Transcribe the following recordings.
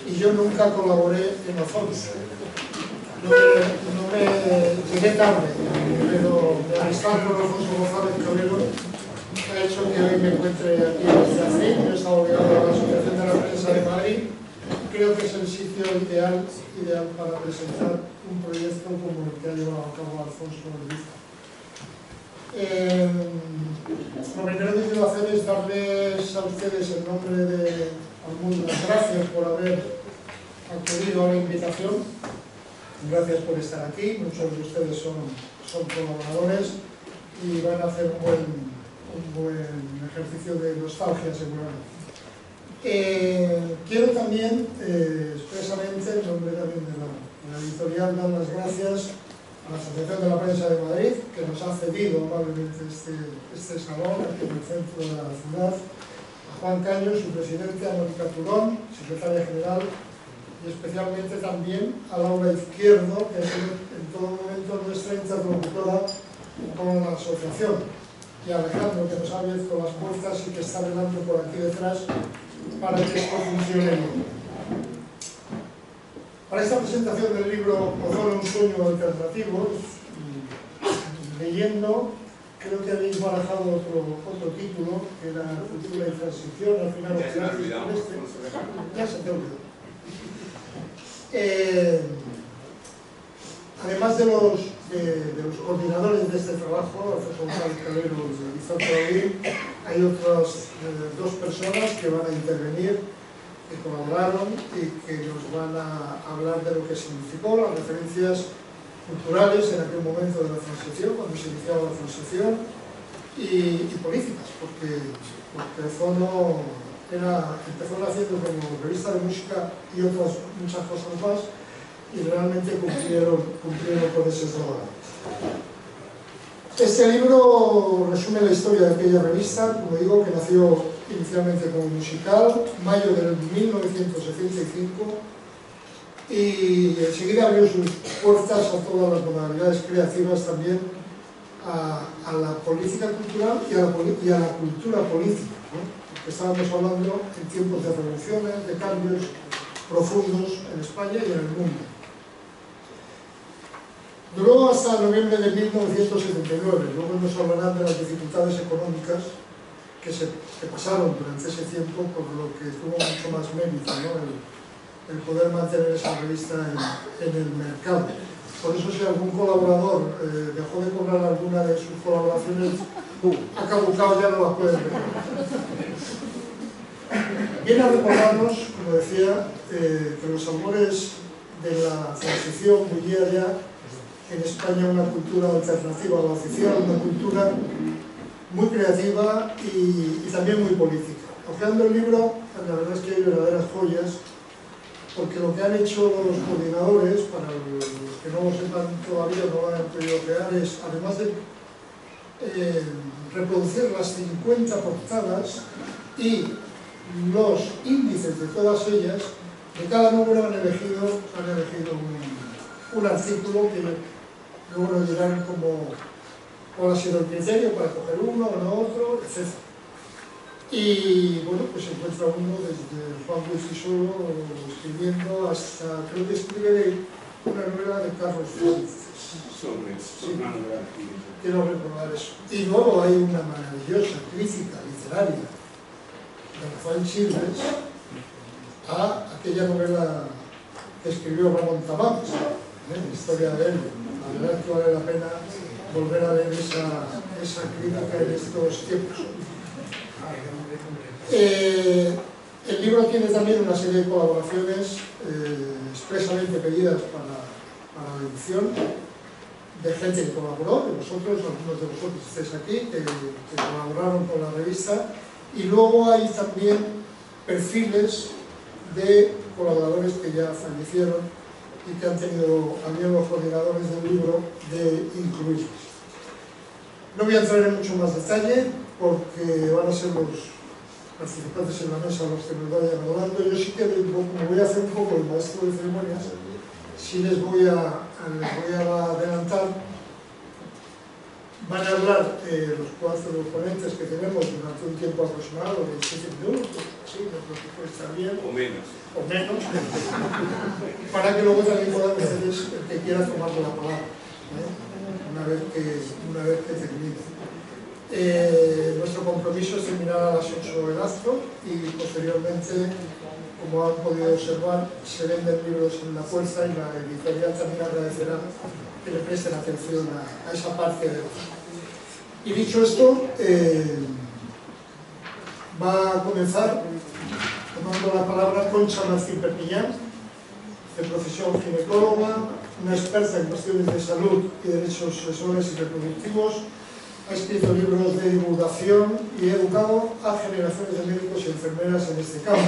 y yo nunca colaboré en Alfonso. No me llegué tarde, pero mi amistad con Alfonso González Cabrero ha hecho que hoy me encuentre aquí desde hace. Yo he estado ligado a la Asociación de la Prensa de Madrid. Creo que es el sitio ideal para presentar un proyecto como el que ha llevado a cabo Alfonso Ordiza. Lo primero que quiero hacer es darles a ustedes, en nombre de Almundo, las gracias por haber acudido a la invitación. Gracias por estar aquí. Muchos de ustedes son colaboradores y van a hacer un buen ejercicio de nostalgia, seguramente. Quiero también, expresamente, en nombre también de la editorial, dar las gracias a la Asociación de la Prensa de Madrid, que nos ha cedido amablemente este salón aquí en el centro de la ciudad, a Juan Caño, su presidente, a Mónica Turón, secretaria general, y especialmente también a Laura Izquierdo, que ha sido en todo momento nuestra interlocutora con la asociación, y a Alejandro, que nos ha abierto las puertas y que está velando por aquí detrás para que esto funcione bien. Para esta presentación del libro Ozono, un sueño alternativo, leyendo, creo que habéis barajado otro título, que era Cultura y Transición, al final ya se te olvidó. Además de los coordinadores de este trabajo, Alfonso González Cabrero y Vicente David, hay otras dos personas que van a intervenir, que colaboraron y que nos van a hablar de lo que significó las referencias culturales en aquel momento de la transición, cuando se iniciaba la transición, y políticas, porque Ozono empezó haciendo como revista de música y otras muchas cosas más, y realmente cumplieron con ese eslogan. Este libro resume la historia de aquella revista, como digo, que nació inicialmente como musical, mayo del 1975, y enseguida abrió sus puertas a todas las modalidades creativas, también a la política cultural y a la cultura política, ¿no? Porque estábamos hablando en tiempos de revoluciones, de cambios profundos en España y en el mundo. Duró hasta noviembre de 1979, luego nos hablarán de las dificultades económicas que pasaron durante ese tiempo, por lo que tuvo mucho más mérito, ¿no? el poder mantener esa revista en el mercado. Por eso, si algún colaborador dejó de cobrar alguna de sus colaboraciones, ha caducado, ya no las puede ver. Viene a recordarnos, como decía, que los albores de la transición bullía ya en España una cultura alternativa a la oficial, una cultura muy creativa y también muy política. Ojeando el libro, la verdad es que hay verdaderas joyas, porque lo que han hecho los coordinadores, para los que no lo sepan todavía, no lo han podido crear, es, además de reproducir las 50 portadas y los índices de todas ellas, de cada número han elegido un artículo que luego nos dirán cuál ha sido el criterio para coger uno o no otro, etc. Y bueno, pues se encuentra uno desde Juan Luis Solo escribiendo hasta, creo que escribe una novela de Carlos Fuentes. Sí, quiero recordar eso. Y luego hay una maravillosa crítica literaria de Rafael Chilves a aquella novela que escribió Ramón Tamames, la historia de él. La verdad es que vale la pena volver a leer esa crítica en estos tiempos. El libro tiene también una serie de colaboraciones expresamente pedidas para la edición, de gente que colaboró, de vosotros, algunos de vosotros estáis aquí, que colaboraron con la revista, y luego hay también perfiles de colaboradores que ya fallecieron y que han tenido también los coordinadores del libro de incluirlos. No voy a entrar en mucho más detalle porque van a ser los participantes en la mesa los que nos vayan hablando. Yo sí que, como voy a hacer un poco el maestro de ceremonias, sí les voy a adelantar van a hablar los 4 ponentes que tenemos durante un tiempo aproximado de 7 minutos, sí, yo creo que puede estar bien. O menos. O menos, para que luego también puedan ustedes, el que quiera tomar la palabra, una vez que termine. Nuestro compromiso es terminar a las 8 el acto y posteriormente, como han podido observar, se venden libros en la puerta y la editorial también agradecerá que le presten atención a esa parte del acto. Y dicho esto, va a comenzar tomando la palabra Concha Martín Perpiñán, de profesión ginecóloga, una experta en cuestiones de salud y derechos sexuales y reproductivos. Ha escrito libros de divulgación y ha educado a generaciones de médicos y enfermeras en este campo.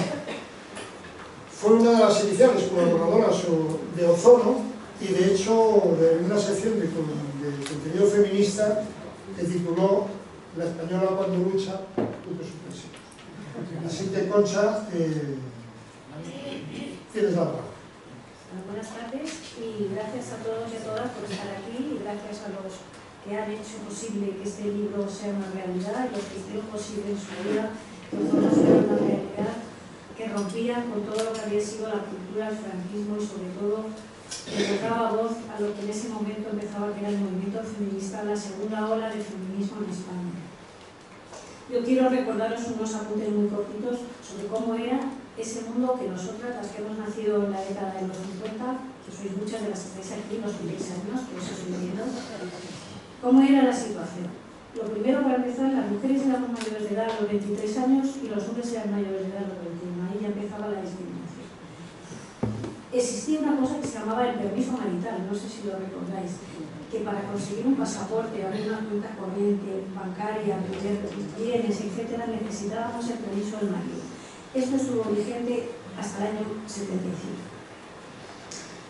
Fue una de las iniciales colaboradoras de Ozono y de hecho de una sección de contenido feminista que tituló La española cuando lucha contra su presión. Así que, Concha, tienes la palabra. Buenas tardes y gracias a todos y a todas por estar aquí y gracias a los que han hecho posible que este libro sea una realidad y los que hicieron posible en su vida que Ozono fuera una realidad que rompía con todo lo que había sido la cultura, el franquismo y sobre todo que daba voz a lo que en ese momento empezaba a crear el movimiento feminista, la segunda ola de feminismo en España. Yo quiero recordaros unos apuntes muy cortitos sobre cómo era ese mundo que nosotras, las que hemos nacido en la década de los 50, que sois muchas de las que estáis aquí, los 26 años, que os estoy viendo, cómo era la situación. Lo primero, para empezar, las mujeres éramos mayores de edad a los 23 años y los hombres eran mayores de edad a los 21. Ahí ya empezaba la discriminación. Existía una cosa que se llamaba el permiso marital, no sé si lo recordáis, que para conseguir un pasaporte, abrir una cuenta corriente, bancaria, vender bienes, etc., necesitábamos el permiso del marido. Esto estuvo vigente hasta el año 75.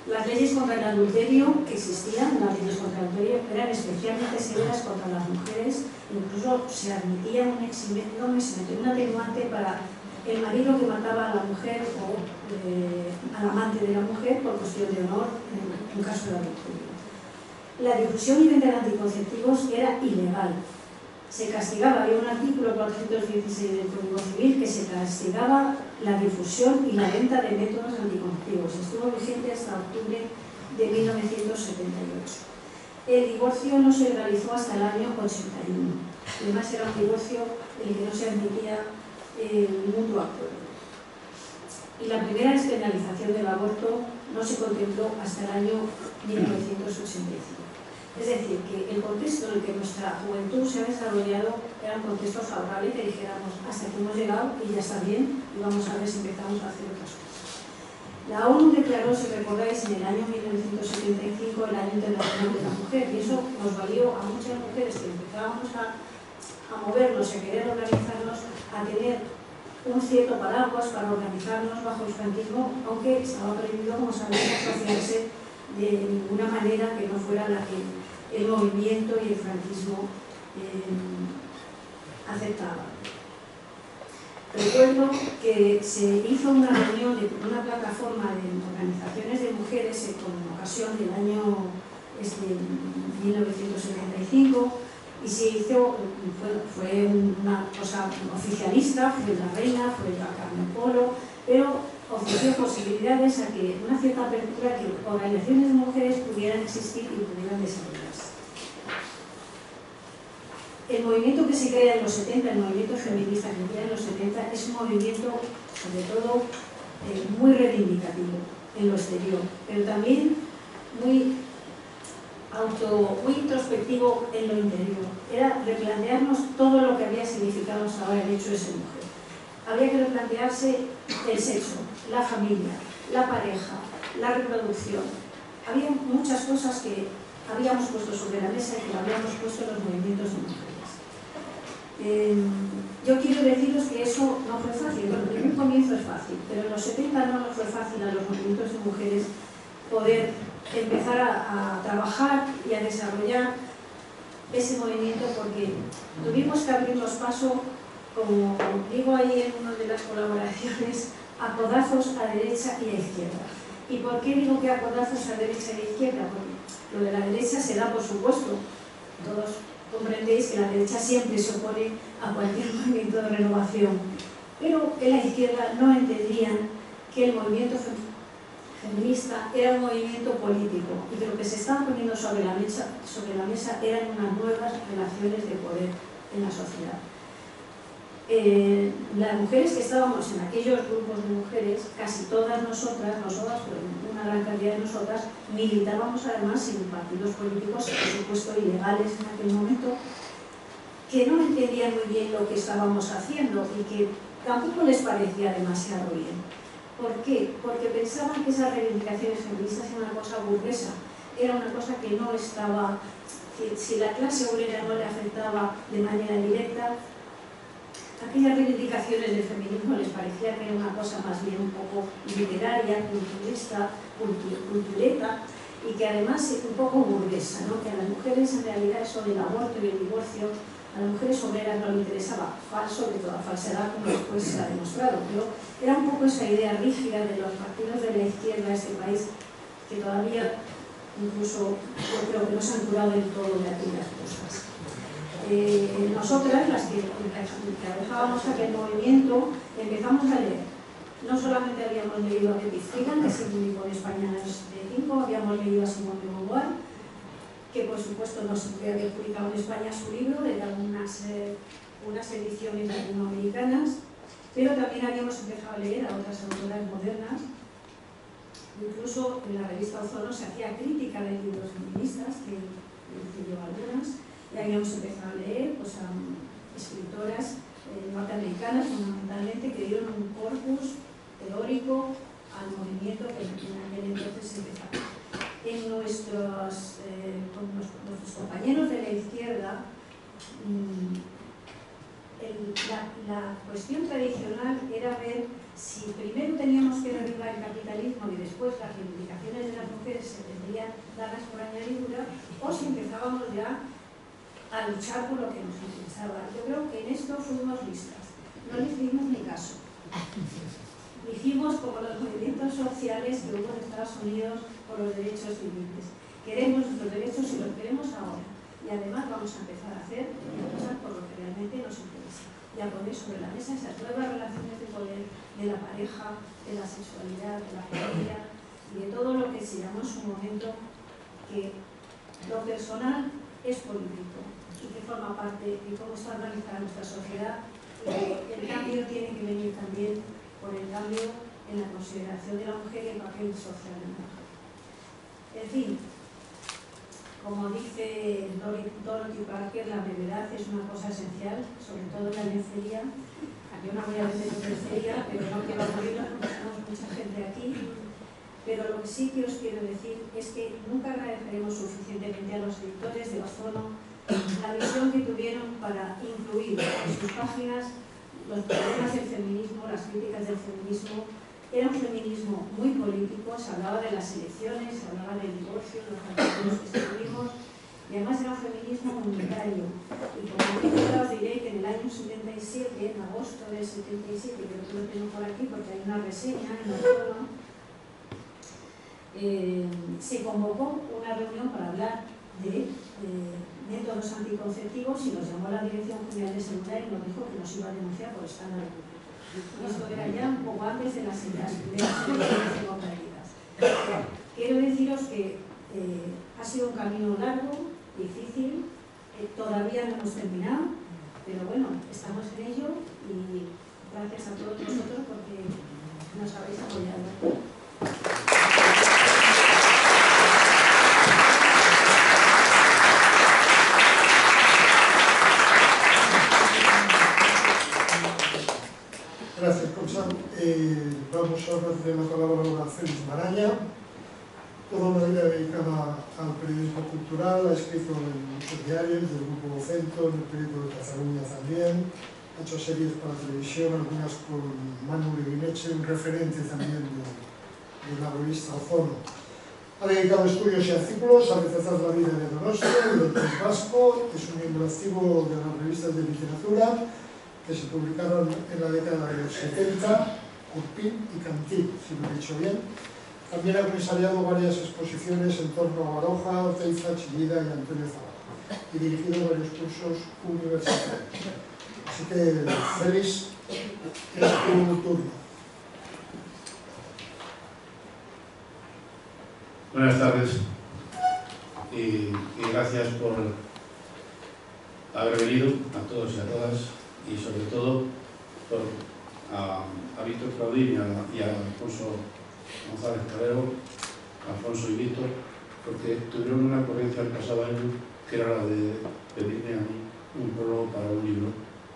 Las leyes contra el adulterio que existían, las leyes contra el adulterio, eran especialmente severas contra las mujeres, incluso se admitía un eximendum, se metió un atenuante para el marido que mataba a la mujer o al amante de la mujer por cuestión de honor en un caso de adulterio. La difusión y venta de anticonceptivos era ilegal. Se castigaba, había un artículo 416 del Código Civil que se castigaba la difusión y la venta de métodos anticonceptivos. Estuvo vigente hasta octubre de 1978. El divorcio no se realizó hasta el año 81. Además era un divorcio en el que no se admitía mutuo acuerdo. Y la primera despenalización del aborto no se contempló hasta el año 1985. Es decir, que el contexto en el que nuestra juventud se ha desarrollado era un contexto favorable que dijéramos hasta que hemos llegado y ya está bien y vamos a ver si empezamos a hacer otras cosas. La ONU declaró, si recordáis, en el año 1975 el Año Internacional de la Mujer y eso nos valió a muchas mujeres que empezábamos a movernos, a querer organizarnos, a tener un cierto paraguas para organizarnos bajo el franquismo, aunque estaba prohibido, como sabemos, asociarse de ninguna manera que no fuera la que el movimiento y el franquismo aceptaban. Recuerdo que se hizo una reunión de una plataforma de organizaciones de mujeres con ocasión del año 1975 y se hizo, fue una cosa oficialista, fue la Reina, fue la Carmen Polo, pero ofreció posibilidades a que una cierta apertura, que organizaciones de mujeres pudieran existir y pudieran desarrollarse. El movimiento que se crea en los 70, el movimiento feminista que se crea en los 70, es un movimiento, sobre todo, muy reivindicativo en lo exterior, pero también muy introspectivo en lo interior. Era replantearnos todo lo que había significado hasta ahora el hecho de ser mujer. Había que replantearse el sexo, la familia, la pareja, la reproducción. Había muchas cosas que habíamos puesto sobre la mesa y que habíamos puesto en los movimientos de mujeres. Yo quiero deciros que eso no fue fácil. Bueno, en un comienzo es fácil, pero en los 70 no nos fue fácil a los movimientos de mujeres poder empezar a trabajar y a desarrollar ese movimiento porque tuvimos que abrirnos paso, como digo ahí en una de las colaboraciones, a codazos a derecha y a izquierda. ¿Y por qué digo que a codazos a derecha y a izquierda? Porque lo de la derecha se da, por supuesto, todos comprendéis que la derecha siempre se opone a cualquier movimiento de renovación, pero en la izquierda no entendían que el movimiento feminista era un movimiento político y que lo que se estaba poniendo sobre la mesa eran unas nuevas relaciones de poder en la sociedad. Las mujeres que estábamos en aquellos grupos de mujeres, casi todas nosotras, pero una gran cantidad de nosotras, militábamos además en partidos políticos, por supuesto ilegales en aquel momento, que no entendían muy bien lo que estábamos haciendo y que tampoco les parecía demasiado bien. ¿Por qué? Porque pensaban que esas reivindicaciones feministas eran una cosa burguesa, era una cosa que no estaba, si la clase obrera no le afectaba de manera directa, aquellas reivindicaciones del feminismo les parecía que era una cosa más bien un poco literaria, culturista, cultureta, y que además es un poco burguesa, ¿no? Que a las mujeres en realidad eso del aborto y el divorcio, a las mujeres obreras no les interesaba, falso de toda falsedad, como después se ha demostrado, pero era un poco esa idea rígida de los partidos de la izquierda de este país, que todavía incluso yo creo que no se han curado del todo de aquellas cosas. Nosotras, las que encabezábamos aquel movimiento, empezamos a leer. No solamente habíamos leído a Betty Friedan, que se publicó en España en el 75, habíamos leído a Simone de Beauvoir, que por supuesto no se había publicado en España su libro, eran unas ediciones latinoamericanas, pero también habíamos empezado a leer a otras autoras modernas. Incluso en la revista Ozono se hacía crítica de libros feministas, que escribió algunas, y habíamos empezado a leer pues, a escritoras norteamericanas fundamentalmente que dieron un corpus teórico al movimiento que en aquel entonces empezaba. Con nuestros compañeros de la izquierda, la cuestión tradicional era ver si primero teníamos que derribar el capitalismo y después las reivindicaciones de las mujeres se tendrían dadas por añadidura, o si empezábamos ya a luchar por lo que nos interesaba. Yo creo que en esto fuimos listas, no le hicimos ni caso. Hicimos como los movimientos sociales que hubo en Estados Unidos por los derechos civiles. Queremos nuestros derechos y los queremos ahora. Y además vamos a empezar a hacer cosas por lo que realmente nos interesa. Y a poner sobre la mesa esas nuevas relaciones de poder, de la pareja, de la sexualidad, de la familia y de todo lo que se llamó en su momento que lo personal es político y que forma parte de cómo está organizada nuestra sociedad, y que el cambio tiene que venir también por el cambio en la consideración de la mujer y el papel social de la mujer. En fin, como dice Dorothy Parker, la brevedad es una cosa esencial, sobre todo en la lencería. Yo no voy a vender lencería, pero no quiero aburrirnos porque tenemos mucha gente aquí. Pero lo que sí que os quiero decir es que nunca agradeceremos suficientemente a los editores de Ozono la visión que tuvieron para incluir en sus páginas los problemas del feminismo, las críticas del feminismo. Era un feminismo muy político, se hablaba de las elecciones, se hablaba del divorcio, los artículos que escribimos, y además era un feminismo comunitario. Y como anécdota os diré que en el año 77, en agosto del 77, creo que lo tengo por aquí porque hay una reseña en Ozono, se convocó una reunión para hablar de métodos anticonceptivos y nos llamó a la Dirección General de Seguridad y nos dijo que nos iba a denunciar por escándalo público. Y esto era ya un poco antes de las elecciones democráticas. Quiero deciros que ha sido un camino largo, difícil, todavía no hemos terminado, pero bueno, estamos en ello y gracias a todos vosotros porque nos habéis apoyado. Gracias, Concha. Vamos ahora a tener la palabra a Félix Maraña, toda una vida dedicada al periodismo cultural, ha escrito en muchos diarios del Grupo Vocento, en el periódico de Cataluña también, ha hecho series para televisión, algunas con Manu Rivineche, un referente también de la revista Ozono. Ha dedicado estudios y artículos a retratar la vida de Donostia y del País Vasco, es un miembro activo de las revistas de literatura que se publicaron en la década de los 70, Urpín y Cantil, si lo he dicho bien. También ha comisariado varias exposiciones en torno a Baroja, Oteiza, Chillida y Antonio Zavala. y dirigido varios cursos universitarios. Así que, Félix, es tu turno. Buenas tardes y gracias por haber venido a todos y a todas, y sobre todo a Víctor Claudín y a Alfonso González Calero, Alfonso y Víctor, porque tuvieron una ocurrencia el pasado año que era la de pedirme a mí un prólogo para un libro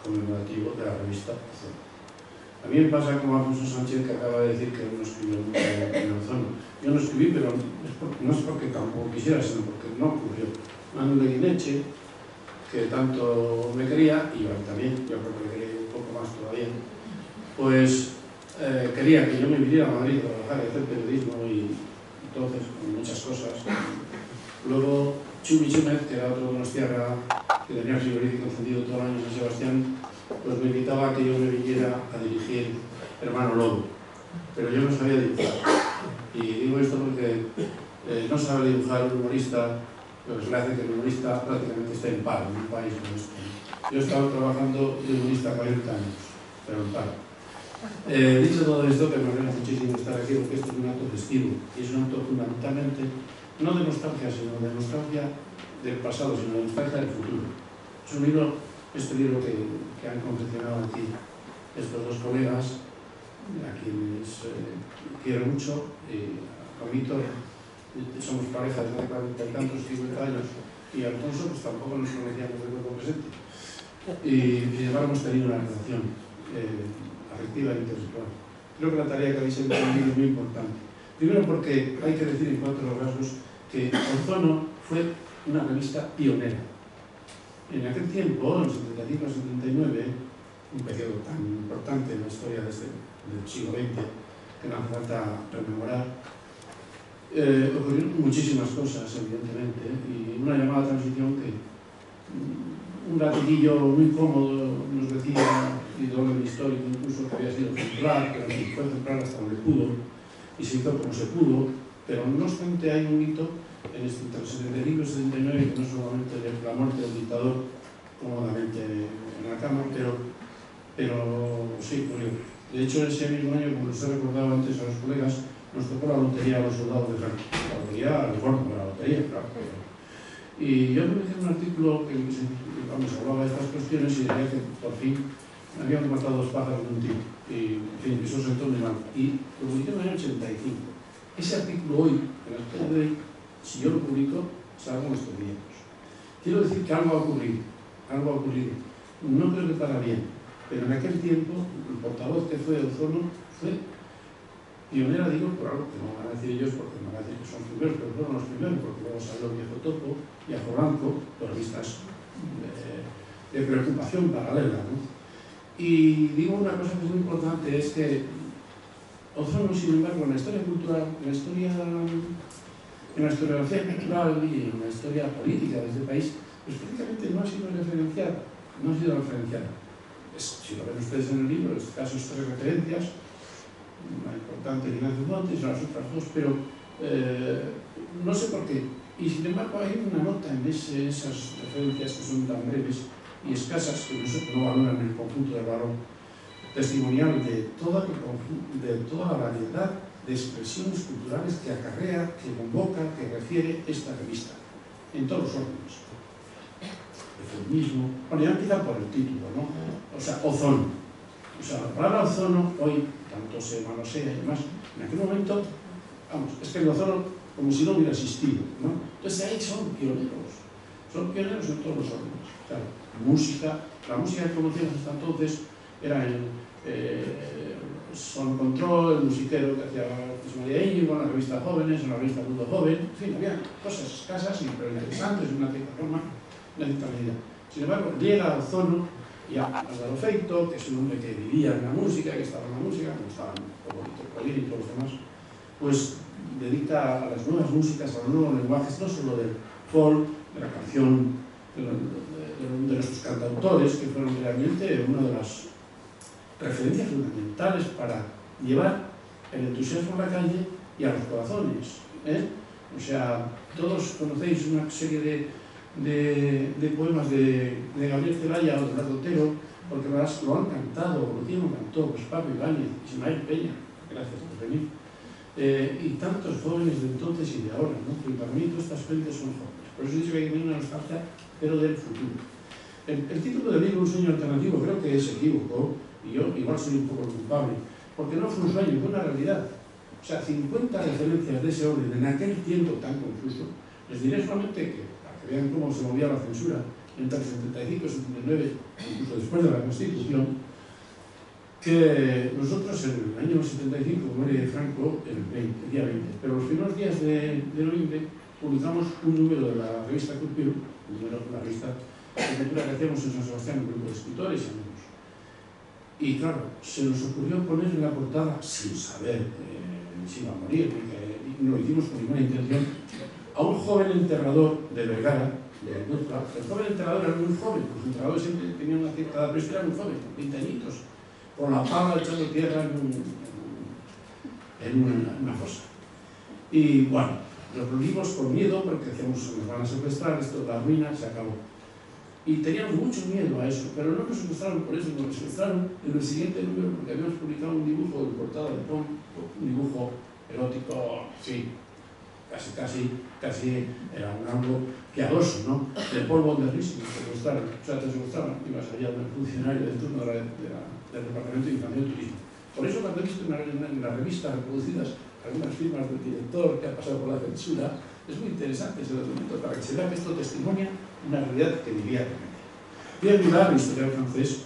conmemorativo de la revista Ozono. A mí me pasa como Alfonso Sánchez, que acaba de decir que no escribió nunca en Ozono. Yo no escribí, pero no es porque tampoco quisiera, sino porque no ocurrió. Manu de Guineche, que tanto me quería, y yo también, yo creo que me quería un poco más todavía, pues quería que yo me viniera a Madrid a trabajar y hacer periodismo, y entonces, con muchas cosas. Luego, Chumi Chúmez, que era otro de Donostiarra, que tenía el frigorífico encendido todo el año en San Sebastián, pues me invitaba a que yo me viniera a dirigir Hermano Lobo, pero yo no sabía dibujar. Y digo esto porque no sabe dibujar un humorista, pues le hace que el humorista prácticamente esté en paro en un país como este. Yo he estado trabajando de humorista 40 años, pero en paro. Dicho todo esto, que me alegra muchísimo estar aquí, porque esto es un acto festivo, y es un acto fundamentalmente, no de nostalgia, sino de nostalgia del pasado, sino de nostalgia del futuro. Es un libro, este libro que han confeccionado aquí estos dos colegas, a quienes quiero mucho, con Víctor somos pareja desde hace 40 y tantos, 50 años, y Alfonso pues tampoco nos conocíamos de cuerpo presente, y sin embargo hemos tenido una relación afectiva e intersexual. Creo que la tarea que habéis entendido es muy importante. Primero porque hay que decir en 4 rasgos que Ozono fue una revista pionera. En aquel tiempo, en 75 79, un periodo tan importante en la historia del siglo XX, que no hace falta rememorar, ocurrieron muchísimas cosas, evidentemente, y una llamada transición que un latiguillo muy cómodo nos decía, y doble histórico incluso, que había sido ejemplar, que fue ejemplar hasta donde pudo, y se hizo como se pudo, pero no obstante hay un hito en entre el 75 y el 79, que no solamente la muerte del dictador cómodamente en la cama, pero sí, murió. De hecho, ese mismo año, como les he recordado antes a los colegas, nos tocó la lotería a los soldados de Franco. La lotería, bueno, la lotería, claro. Y yo me hice un artículo que hablaba de estas cuestiones y decía que por fin habían matado 2 pájaros de un tiro. Y, en fin, eso sentó muy mal. Y lo publiqué en el año 85. Ese artículo hoy, en la historia de hoy, si yo lo publico, salgo en estos días. Quiero decir que algo ha ocurrido. Algo ha ocurrido. No creo que para bien, pero en aquel tiempo, el portavoz que fue de Ozono fue pionera, digo, por algo que no van a decir ellos, porque no van a decir que son primeros, pero fueron los primeros, porque luego salió Viejo Topo y Ajo Blanco, por revistas de preocupación paralela, ¿no? Y digo una cosa que es muy importante, es que Ozono, sin embargo, en la historia cultural, en la historiografía cultural y en la historia política de este país, pues prácticamente no ha sido referenciada. Si lo ven ustedes en el libro, en este caso 3 referencias, una importante de Ignacio Montes, las otras 2, pero no sé por qué. Y sin embargo hay una nota en esas referencias que son tan breves y escasas, que no valoran el conjunto del valor testimonial de toda la variedad de expresiones culturales que acarrea, que convoca, que refiere esta revista, en todos los órdenes. El feminismo, bueno, ya empieza por el título, ¿no? O sea, Ozono. O sea, la palabra Ozono, hoy, tanto se manosea y demás, en aquel momento, vamos, es que el Ozono como si no hubiera existido, ¿no? Entonces ahí son pioneros en todos los órdenes. Claro, la música que conocíamos hasta entonces era el Son Control, el musiquero que hacía José María Íñigo, la revista Jóvenes, la revista Mundo Joven, en fin, había cosas escasas pero interesantes de una cierta forma, una cierta medida. Sin embargo, llega Ozono y a Álvaro Feito, que es un hombre que vivía en la música, que estaba en la música, como estaban Víctor Claudín y todos los demás, pues dedica a las nuevas músicas, a los nuevos lenguajes, no solo del folk, de la canción, de nuestros cantautores, que fueron realmente una de las referencias fundamentales para llevar el entusiasmo a la calle y a los corazones, ¿eh? O sea, todos conocéis una serie de poemas de Gabriel Celaya o de Blas Otero, porque lo han cantado, o lo cantó pues Paco Ibáñez, Ismael Peña, gracias por venir, y tantos jóvenes de entonces y de ahora, ¿no? Porque para mí todas estas gentes son jóvenes. Por eso he dicho que hay que tener una nostalgia, pero del futuro. El título del libro, Un sueño alternativo, creo que se equivocó, y yo igual soy un poco culpable, porque no fue un sueño, fue una realidad. O sea, 50 referencias de ese orden en aquel tiempo tan confuso. Les diré solamente que, para que vean cómo se movía la censura entre el 75 y el 79, incluso después de la Constitución, que nosotros en el año 75, muere de Franco, el día 20, pero los primeros días de noviembre publicamos un número de la revista Culpiro, una revista de lectura que hacíamos en San Sebastián, un grupo de escritores y amigos. Y claro, se nos ocurrió poner en la portada, sin saber si iba a morir, y no lo hicimos con ninguna intención, a un joven enterrador de Vergara, de Guipúzcoa. El joven enterrador era muy joven, los enterradores siempre tenían una cierta edad, pero este era muy joven, 20 añitos, con la pala echando tierra en una fosa. Y bueno, nos reunimos con miedo porque decíamos, nos van a secuestrar, esto es la ruina, se acabó. Y teníamos mucho miedo a eso, pero no nos secuestraron por eso, nos secuestraron en el siguiente número porque habíamos publicado un dibujo de portada de Pon, un dibujo erótico, sí, casi era algo piadoso, ¿no? De polvo de risa, nos secuestraron, o sea, te secuestraban, ibas allá de un funcionario de turno del Departamento de Infancia y Turismo. Por eso cuando he visto en la revista reproducidas algunas firmas del director que ha pasado por la censura, es muy interesante ese documento para que se vea que esto testimonia una realidad que vivía realmente. Pierre Vilar, el historiador francés,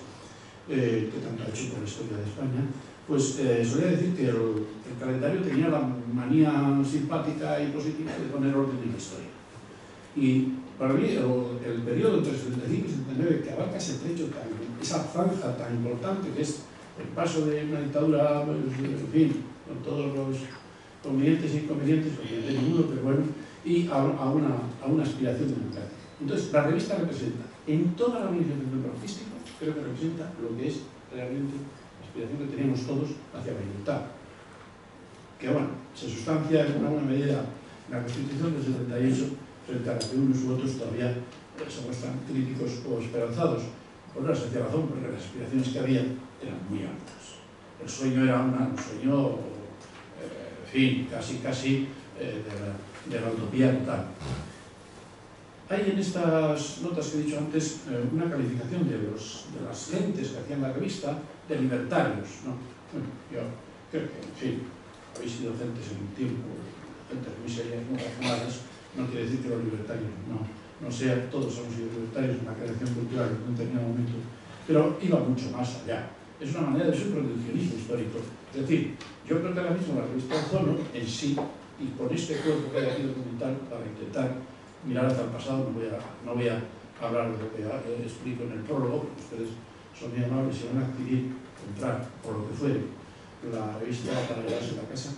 que tanto ha hecho por la historia de España, pues solía decir que el calendario tenía la manía simpática y positiva de poner orden en la historia. Y para mí el periodo entre 75 y 79, que abarca ese trecho, esa franja tan importante que es el paso de una dictadura, pues, en fin, con todos los convenientes e inconvenientes, de ninguno, pero bueno, y a una aspiración democrática. Entonces, la revista representa, en toda la organización artística, creo que representa lo que es realmente la aspiración que tenemos todos hacia la libertad. Que, bueno, se sustancia en alguna medida en la Constitución del 78, frente a la que unos u otros todavía se muestran críticos o esperanzados. Por una sencilla razón, porque las aspiraciones que había eran muy altas. El sueño era un sueño, en fin, casi de la utopía total. Hay en estas notas que he dicho antes una calificación de las gentes que hacían la revista de libertarios, ¿no? Bueno, yo creo que, en fin, habéis sido gentes en un tiempo, gentes muy serias, muy razonadas, no quiere decir que los libertarios no sean, todos hemos sido libertarios en la creación cultural en un determinado momento, pero iba mucho más allá. Es una manera de su produccionismo histórico. Es decir, yo creo que ahora mismo la revista Ozono en sí, y con este cuerpo que hay aquí documental, para intentar mirar hacia el pasado, no voy a hablar de lo que explico en el prólogo, porque ustedes son muy amables y van a adquirir, comprar, por lo que fuere, la revista para llevarse a la casa,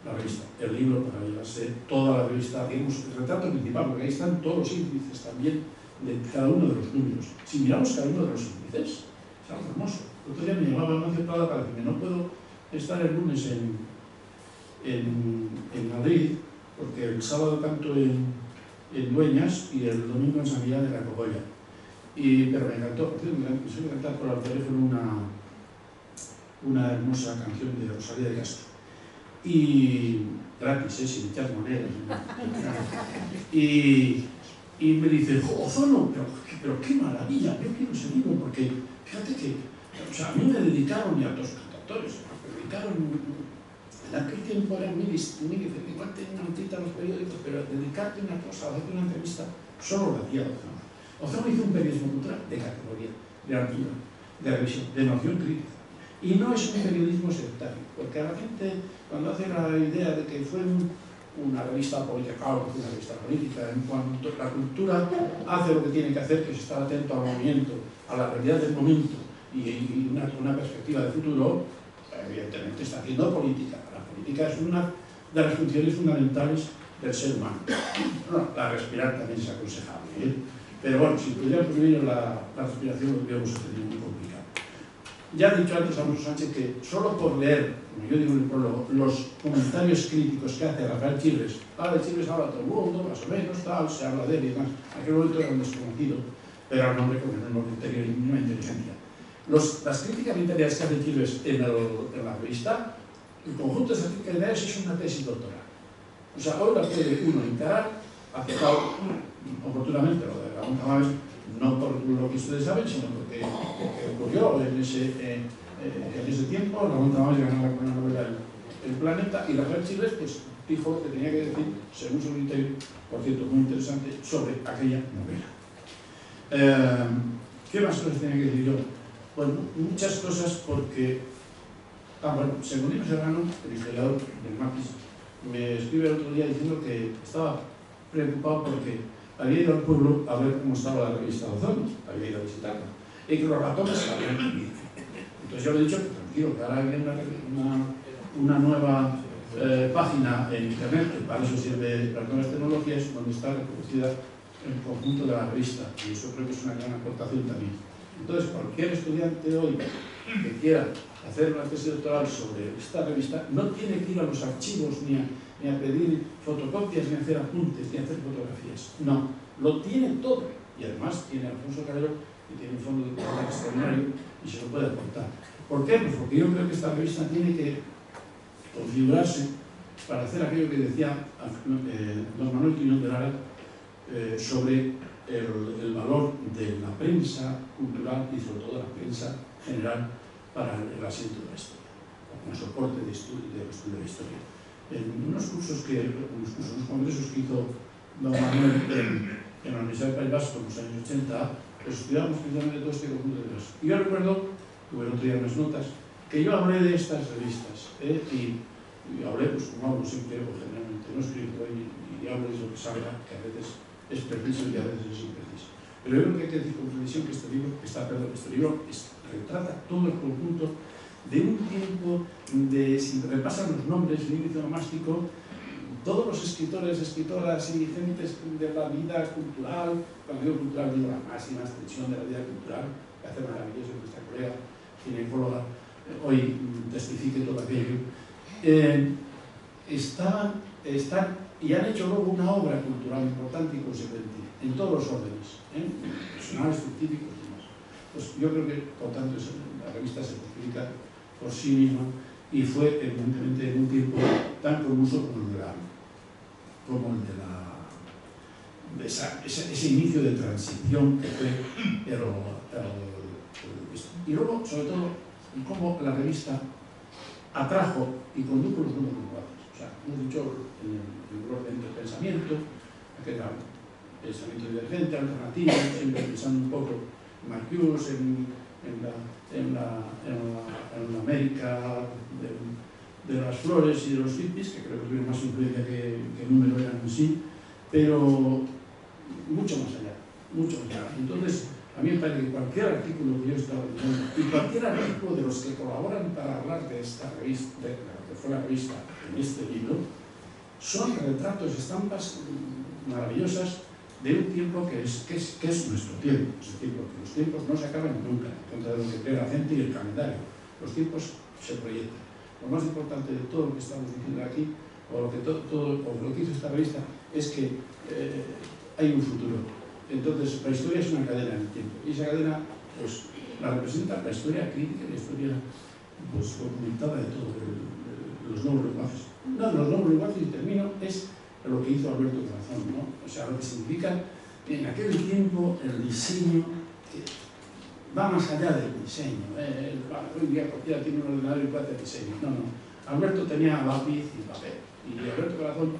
la revista, el libro para llevarse toda la revista, digamos, el retrato principal, porque ahí están todos los índices también de cada uno de los números. Si miramos cada uno de los índices, es algo hermoso. El otro día me llamaba Mancio Prada para decirme, no puedo estar el lunes en Madrid, porque el sábado canto en Dueñas y el domingo en San Miguel de la Cogolla. Pero me encantó, por cierto, me empezó a cantar por el teléfono una hermosa canción de Rosalía de Castro. Y gratis, sin echar monedas. Y me dice, Ozono, pero qué maravilla, yo quiero ese libro, porque fíjate que, o sea, a mí me dedicaron, y a otros cantadores, me dedicaron, en aquel tiempo era muy difícil, igual tenía una notita en los periódicos, pero dedicarte una cosa, hacerte una entrevista, solo lo hacía Ozono. Ozono hizo un periodismo cultural de categoría, de altura, de revisión, de noción crítica. Y no es un periodismo sectario, porque a la gente, cuando hace la idea de que fue una revista política, claro que fue una revista política, en cuanto la cultura hace lo que tiene que hacer, que es estar atento al movimiento, a la realidad del momento y una perspectiva de futuro, evidentemente está haciendo política. La política es una de las funciones fundamentales del ser humano. Bueno, la respirar también es aconsejable, ¿eh? Pero bueno, si pudiera prohibir la respiración, lo hubiéramos tenido muy complicado. Ya ha dicho antes Alonso Sánchez que solo por leer, como yo digo en el prólogo, los comentarios críticos que hace Rafael Chirres, de Chirres habla todo el mundo, más o menos, tal, se habla de él y demás. En aquel momento era un desconocido, pero era un hombre con el mismo criterio y misma inteligencia. Las críticas literarias que hace Chirres en la revista, el conjunto de esas críticas literarias es una tesis doctoral. O sea, ahora puede uno encarar, aceptado oportunamente lo de Ramón Tamames, no por lo que ustedes saben, sino porque ocurrió en ese tiempo. Ramón Tamames ganaba con la novela El Planeta, y Rafael Chirres pues, dijo lo que tenía que decir, según su criterio, por cierto, muy interesante, sobre aquella novela. ¿Qué más cosas tenía que decir yo? Bueno, muchas cosas porque... bueno, Secundino Serrano, el historiador del MAPIS, me escribe el otro día diciendo que estaba preocupado porque había ido al pueblo a ver cómo estaba la revista Ozono, había ido a visitarla, y que los ratones se habían comido. Entonces yo le he dicho que tranquilo, que ahora hay una nueva página en internet, que para eso sirve las nuevas tecnologías, donde está reproducida el conjunto de la revista, y eso creo que es una gran aportación también. Entonces, cualquier estudiante hoy que quiera hacer una tesis doctoral sobre esta revista no tiene que ir a los archivos ni a pedir fotocopias, ni a hacer apuntes, ni a hacer fotografías. No, lo tiene todo. Y además tiene Alfonso Calero, que tiene un fondo de doctorado extraordinario y se lo puede aportar. ¿Por qué? Pues porque yo creo que esta revista tiene que configurarse para hacer aquello que decía don Manuel Quiñón de Lara sobre el valor de la prensa cultural y sobre todo de la prensa general para el asiento de la historia, como soporte del estudio de la historia. En unos congresos que hizo don Manuel en la Universidad del País Vasco en los años 80, pues estudiamos precisamente todo este conjunto de cosas. Y yo recuerdo, tuve el otro día unas notas, que yo hablé de estas revistas, y hablé, pues como hablo siempre, o generalmente no escribo, y hablo de lo que salga, que a veces es preciso y a veces es impreciso. Pero yo creo que hay que decir con precisión que este libro retrata todo el conjunto de un tiempo de, si repasan los nombres, el índice nomástico, todos los escritores, escritoras y gentes de la vida cultural, cuando digo cultural digo la máxima extensión de la vida cultural, que hace maravilloso nuestra colega ginecóloga hoy testifique todo aquello, están y han hecho luego una obra cultural importante y consecuente en todos los órdenes, personales, científicos y demás. Pues yo creo que, por tanto, la revista se justifica por sí misma y fue, evidentemente, en un tiempo tan convulso como el de ese inicio de transición que fue y luego, sobre todo, cómo la revista atrajo y condujo los nuevos lenguajes. O sea, hemos dicho en el orden del pensamiento, que era pensamiento divergente, alternativo, siempre pensando un poco en Marcuse, en la América de las flores y de los hippies, que creo que tuvieron más influencia que número eran en sí, pero mucho más allá, mucho más allá. Entonces, a mí me parece que cualquier artículo que yo estaba leyendo y cualquier artículo de los que colaboran para hablar de esta revista, de lo que fue la revista en este libro, son retratos, estampas maravillosas de un tiempo que es nuestro tiempo. Es decir, porque los tiempos no se acaban nunca, en contra de lo que cree la gente y el calendario. Los tiempos se proyectan. Lo más importante de todo lo que estamos diciendo aquí, o lo que hizo esta revista, es que hay un futuro. Entonces, la historia es una cadena en el tiempo. Y esa cadena, pues, la representa la historia crítica y la historia, pues, documentada de todo, de los nuevos lenguajes. Uno de los nuevos lenguajes, y termino, es lo que hizo Alberto Corazón, ¿no? O sea, lo que significa en aquel tiempo el diseño que va más allá del diseño. Hoy día cualquiera tiene un ordenador y puede hacer diseño. No, no. Alberto tenía lápiz y papel. Y Alberto Corazón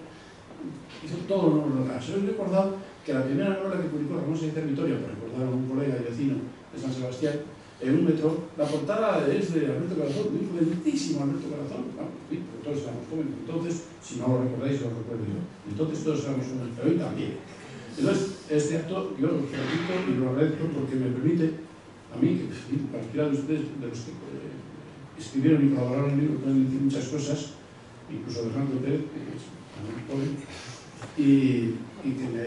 hizo todo lo nuevo logrado. Se os he recordado que la primera novela que publicó Ramón Sáenz Vitoria, por recordar a un colega y vecino de San Sebastián, en un metro, la portada es de Alberto Corazón, muy jovencísimo Alberto Corazón. Bueno, sí, pero todos éramos jóvenes. Entonces, si no lo recordáis, lo recuerdo yo. Entonces todos éramos jóvenes, pero hoy también. Entonces, este acto yo lo repito y lo agradezco porque me permite a mí, que cualquiera de ustedes, de los que escribieron y colaboraron en el libro, pueden decir muchas cosas, incluso Alejandro Pérez, que es muy joven, y que me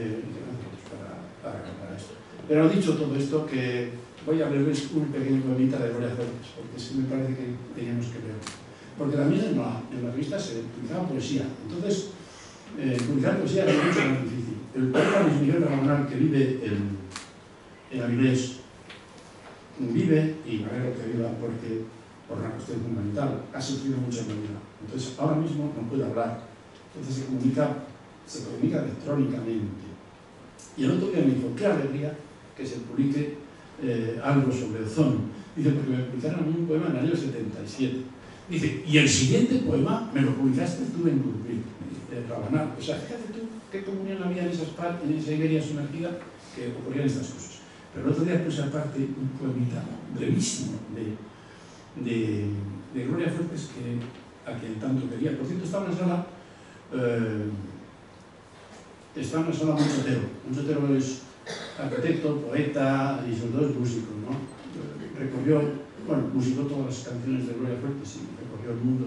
para esto. Pero dicho todo esto, que voy a leerles un pequeño poemita de Gloria Fuertes, porque sí me parece que teníamos que leer. Porque también en la revista se utilizaba poesía. Entonces, utilizar poesía era mucho más difícil. El poeta Luis Miguel Ramonal, que vive en Avilés, vive, y me alegro que viva porque por una cuestión fundamental, ha sufrido mucho en la vida. Entonces, ahora mismo no puede hablar. Entonces se comunica electrónicamente. Y el otro día me dijo, qué alegría que se publique algo sobre ozono. Dice, porque me publicaron a mí un poema en el año 77. Dice, y el siguiente poema me lo publicaste tú en Gurbil, Rabanal. O sea, fíjate tú qué comunión había en esa Iberia sumergida que ocurrían estas cosas. Pero el otro día puse aparte un poemita brevísimo de Gloria Fuertes, a quien tanto quería. Por cierto, estaba en la sala Monchotero es arquitecto, poeta y sobre todo es músico, ¿no? Musicó todas las canciones de Gloria Fuertes y recorrió el mundo,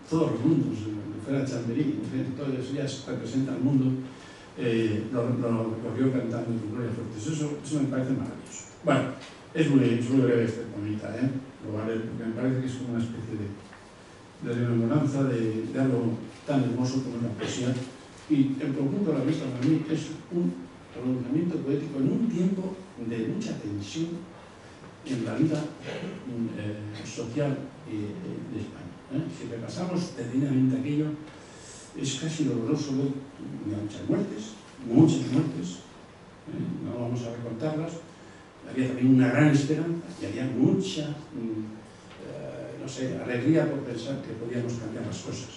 todos los mundos, fuera de Chamberí, todas ellas representan el mundo, lo recorrió cantando con Gloria Fuertes. Eso me parece maravilloso. Bueno, es muy breve este poemita, lo vale, porque me parece que es como una especie de rememoranza de algo tan hermoso como la poesía. Y el conjunto de la revista para mí es un pronunciamiento poético en un tiempo de mucha tensión en la vida social de España. Si repasamos detenidamente aquello, es casi doloroso ver muchas muertes, no vamos a recontarlas. Había también una gran esperanza y había mucha, alegría por pensar que podíamos cambiar las cosas.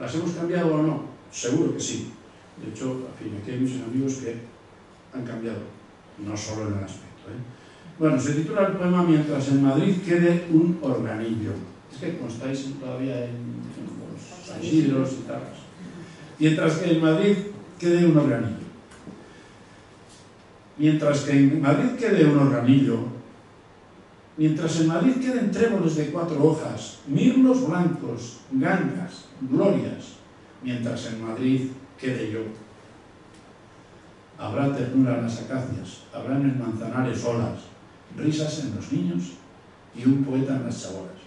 ¿Las hemos cambiado o no? Seguro que sí. De hecho, aquí hay muchos amigos que han cambiado, no solo en el aspecto. Bueno, se titula el poema Mientras en Madrid quede un organillo. Es que como estáis todavía en los San Isidros y tal. Mientras que en Madrid quede un organillo. Mientras que en Madrid quede un organillo, mientras en Madrid queden tréboles de 4 hojas, mirlos blancos, gangas, glorias, mientras en Madrid quede yo. Habrá ternura en las acacias, habrá en el Manzanares olas, risas en los niños y un poeta en las chabolas.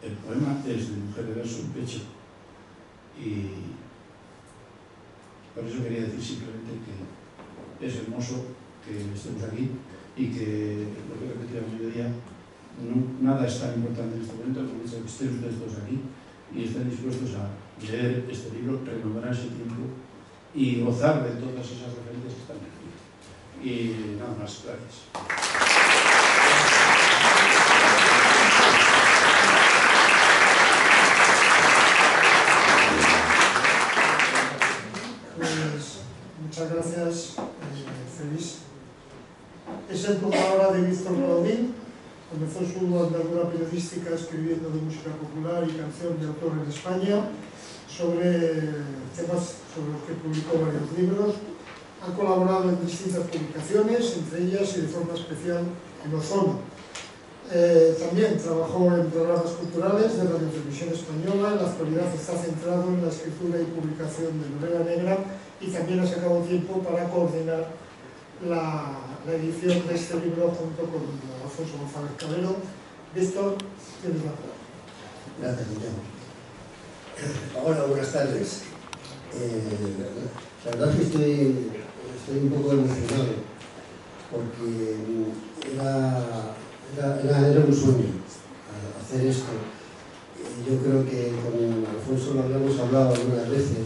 El poema es de Mujer de verso en pecho y por eso quería decir simplemente que es hermoso que estemos aquí y que, lo que he repetido a mediodía, nada es tan importante en este momento como que estén ustedes todos aquí y estén dispuestos a leer este libro, rememorar ese tiempo y gozar de todas esas referencias que están aquí. Y nada más, gracias. Pues muchas gracias, Félix. Es el turno ahora de Víctor Claudín. Comenzó su andadura periodística escribiendo de música popular y canción de autor en España sobre temas sobre los que publicó varios libros. Ha colaborado en distintas publicaciones, entre ellas y de forma especial en Ozono. También trabajó en programas culturales de Radio Televisión Española. En la actualidad está centrado en la escritura y publicación de novela negra y también ha sacado tiempo para coordinar la edición de este libro junto con Alfonso González Cabero. Víctor, tienes la palabra. Gracias, Guillermo. Hola, buenas tardes. La verdad es que estoy un poco emocionado porque era un sueño hacer esto. Yo creo que con Alfonso lo habíamos hablado algunas veces.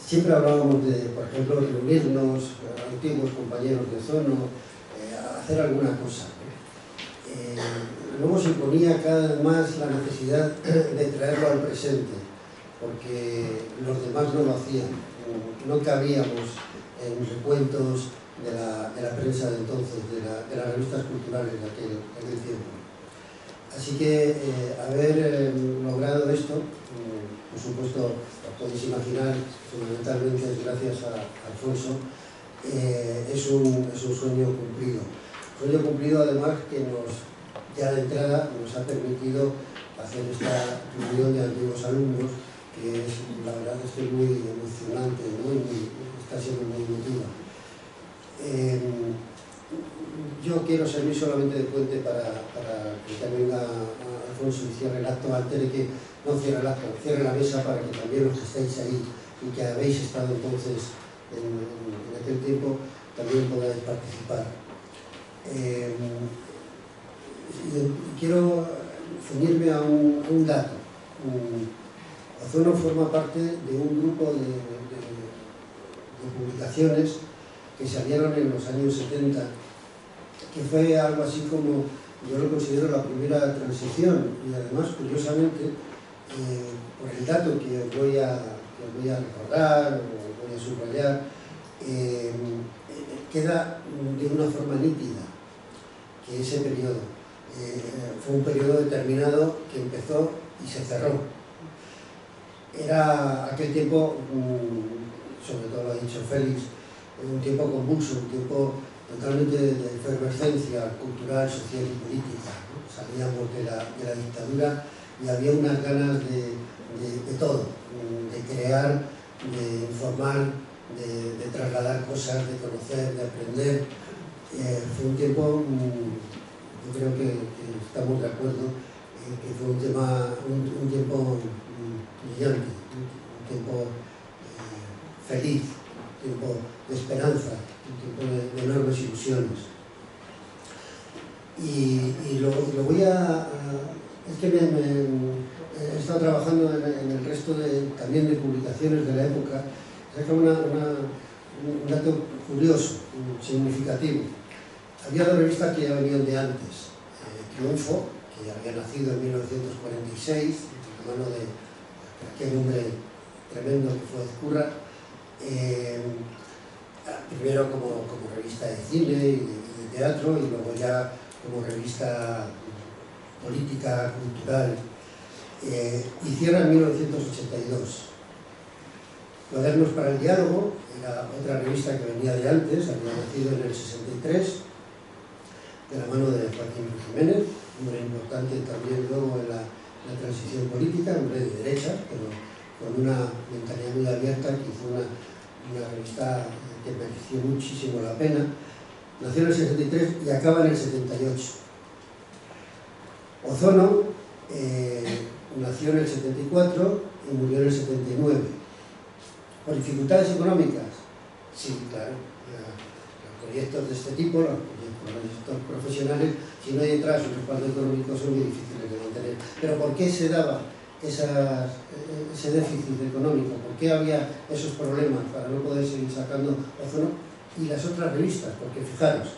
Siempre hablábamos de, por ejemplo, reunirnos, antiguos compañeros de Ozono, hacer alguna cosa. Luego se ponía cada vez más la necesidad de traerlo al presente, porque los demás no lo hacían. No cabíamos en recuentos de la prensa de entonces, de las revistas culturales de aquel tiempo. Así que haber logrado esto, por supuesto, podéis imaginar, fundamentalmente es gracias a Alfonso, es un sueño cumplido. Un sueño cumplido además que ya de entrada nos ha permitido hacer esta reunión de antiguos alumnos, que es, la verdad, estoy muy emocionante, ¿no? Está siendo muy emotiva. Yo yo quiero servir solamente de puente para que también venga Alfonso y cierre el acto, antes de que no cierre el acto, cierre la mesa, para que también los que estáis ahí y que habéis estado entonces en aquel tiempo también podáis participar. Quiero ceñirme a un dato. Ozono forma parte de un grupo de publicaciones que salieron en los años 70, que fue algo así como, yo lo considero la primera transición, y además, curiosamente, por el dato que os voy a recordar o voy a subrayar, queda de una forma nítida que ese periodo fue un periodo determinado que empezó y se cerró. Era aquel tiempo, sobre todo lo ha dicho Félix, un tiempo convulso, un tiempo totalmente de efervescencia cultural, social y política, ¿no? Salíamos de la dictadura y había unas ganas de todo, de crear, de informar, de trasladar cosas, de conocer, de aprender. Fue un tiempo, yo creo que estamos de acuerdo, que fue un tiempo brillante, un tiempo feliz, un tiempo de esperanza, un tiempo de enormes ilusiones. Y lo voy a... Es que he estado trabajando en el resto también de publicaciones de la época. Saca un dato curioso, significativo. Había dos revistas que ya venían de antes. Triunfo, que ya había nacido en 1946, de la mano de aquel hombre tremendo que fue Ezcurra, primero como revista de cine y de teatro, y luego ya como revista política, cultural, y cierra en 1982. Cuadernos para el Diálogo era otra revista que venía de antes, había nacido en el 63, de la mano de Joaquín Jiménez, hombre importante también luego en la transición política, hombre de derecha, pero con una mentalidad muy abierta, que hizo una revista que mereció muchísimo la pena. Nació en el 63 y acaba en el 78. Ozono nació en el 74 y murió en el 79. ¿Por dificultades económicas? Sí, claro. Los proyectos de este tipo, los proyectos profesionales, si no hay detrás un respaldo económico, son muy difíciles de mantener. Pero ¿por qué se daba ese déficit económico? ¿Por qué había esos problemas para no poder seguir sacando Ozono y las otras revistas? Porque fijaros,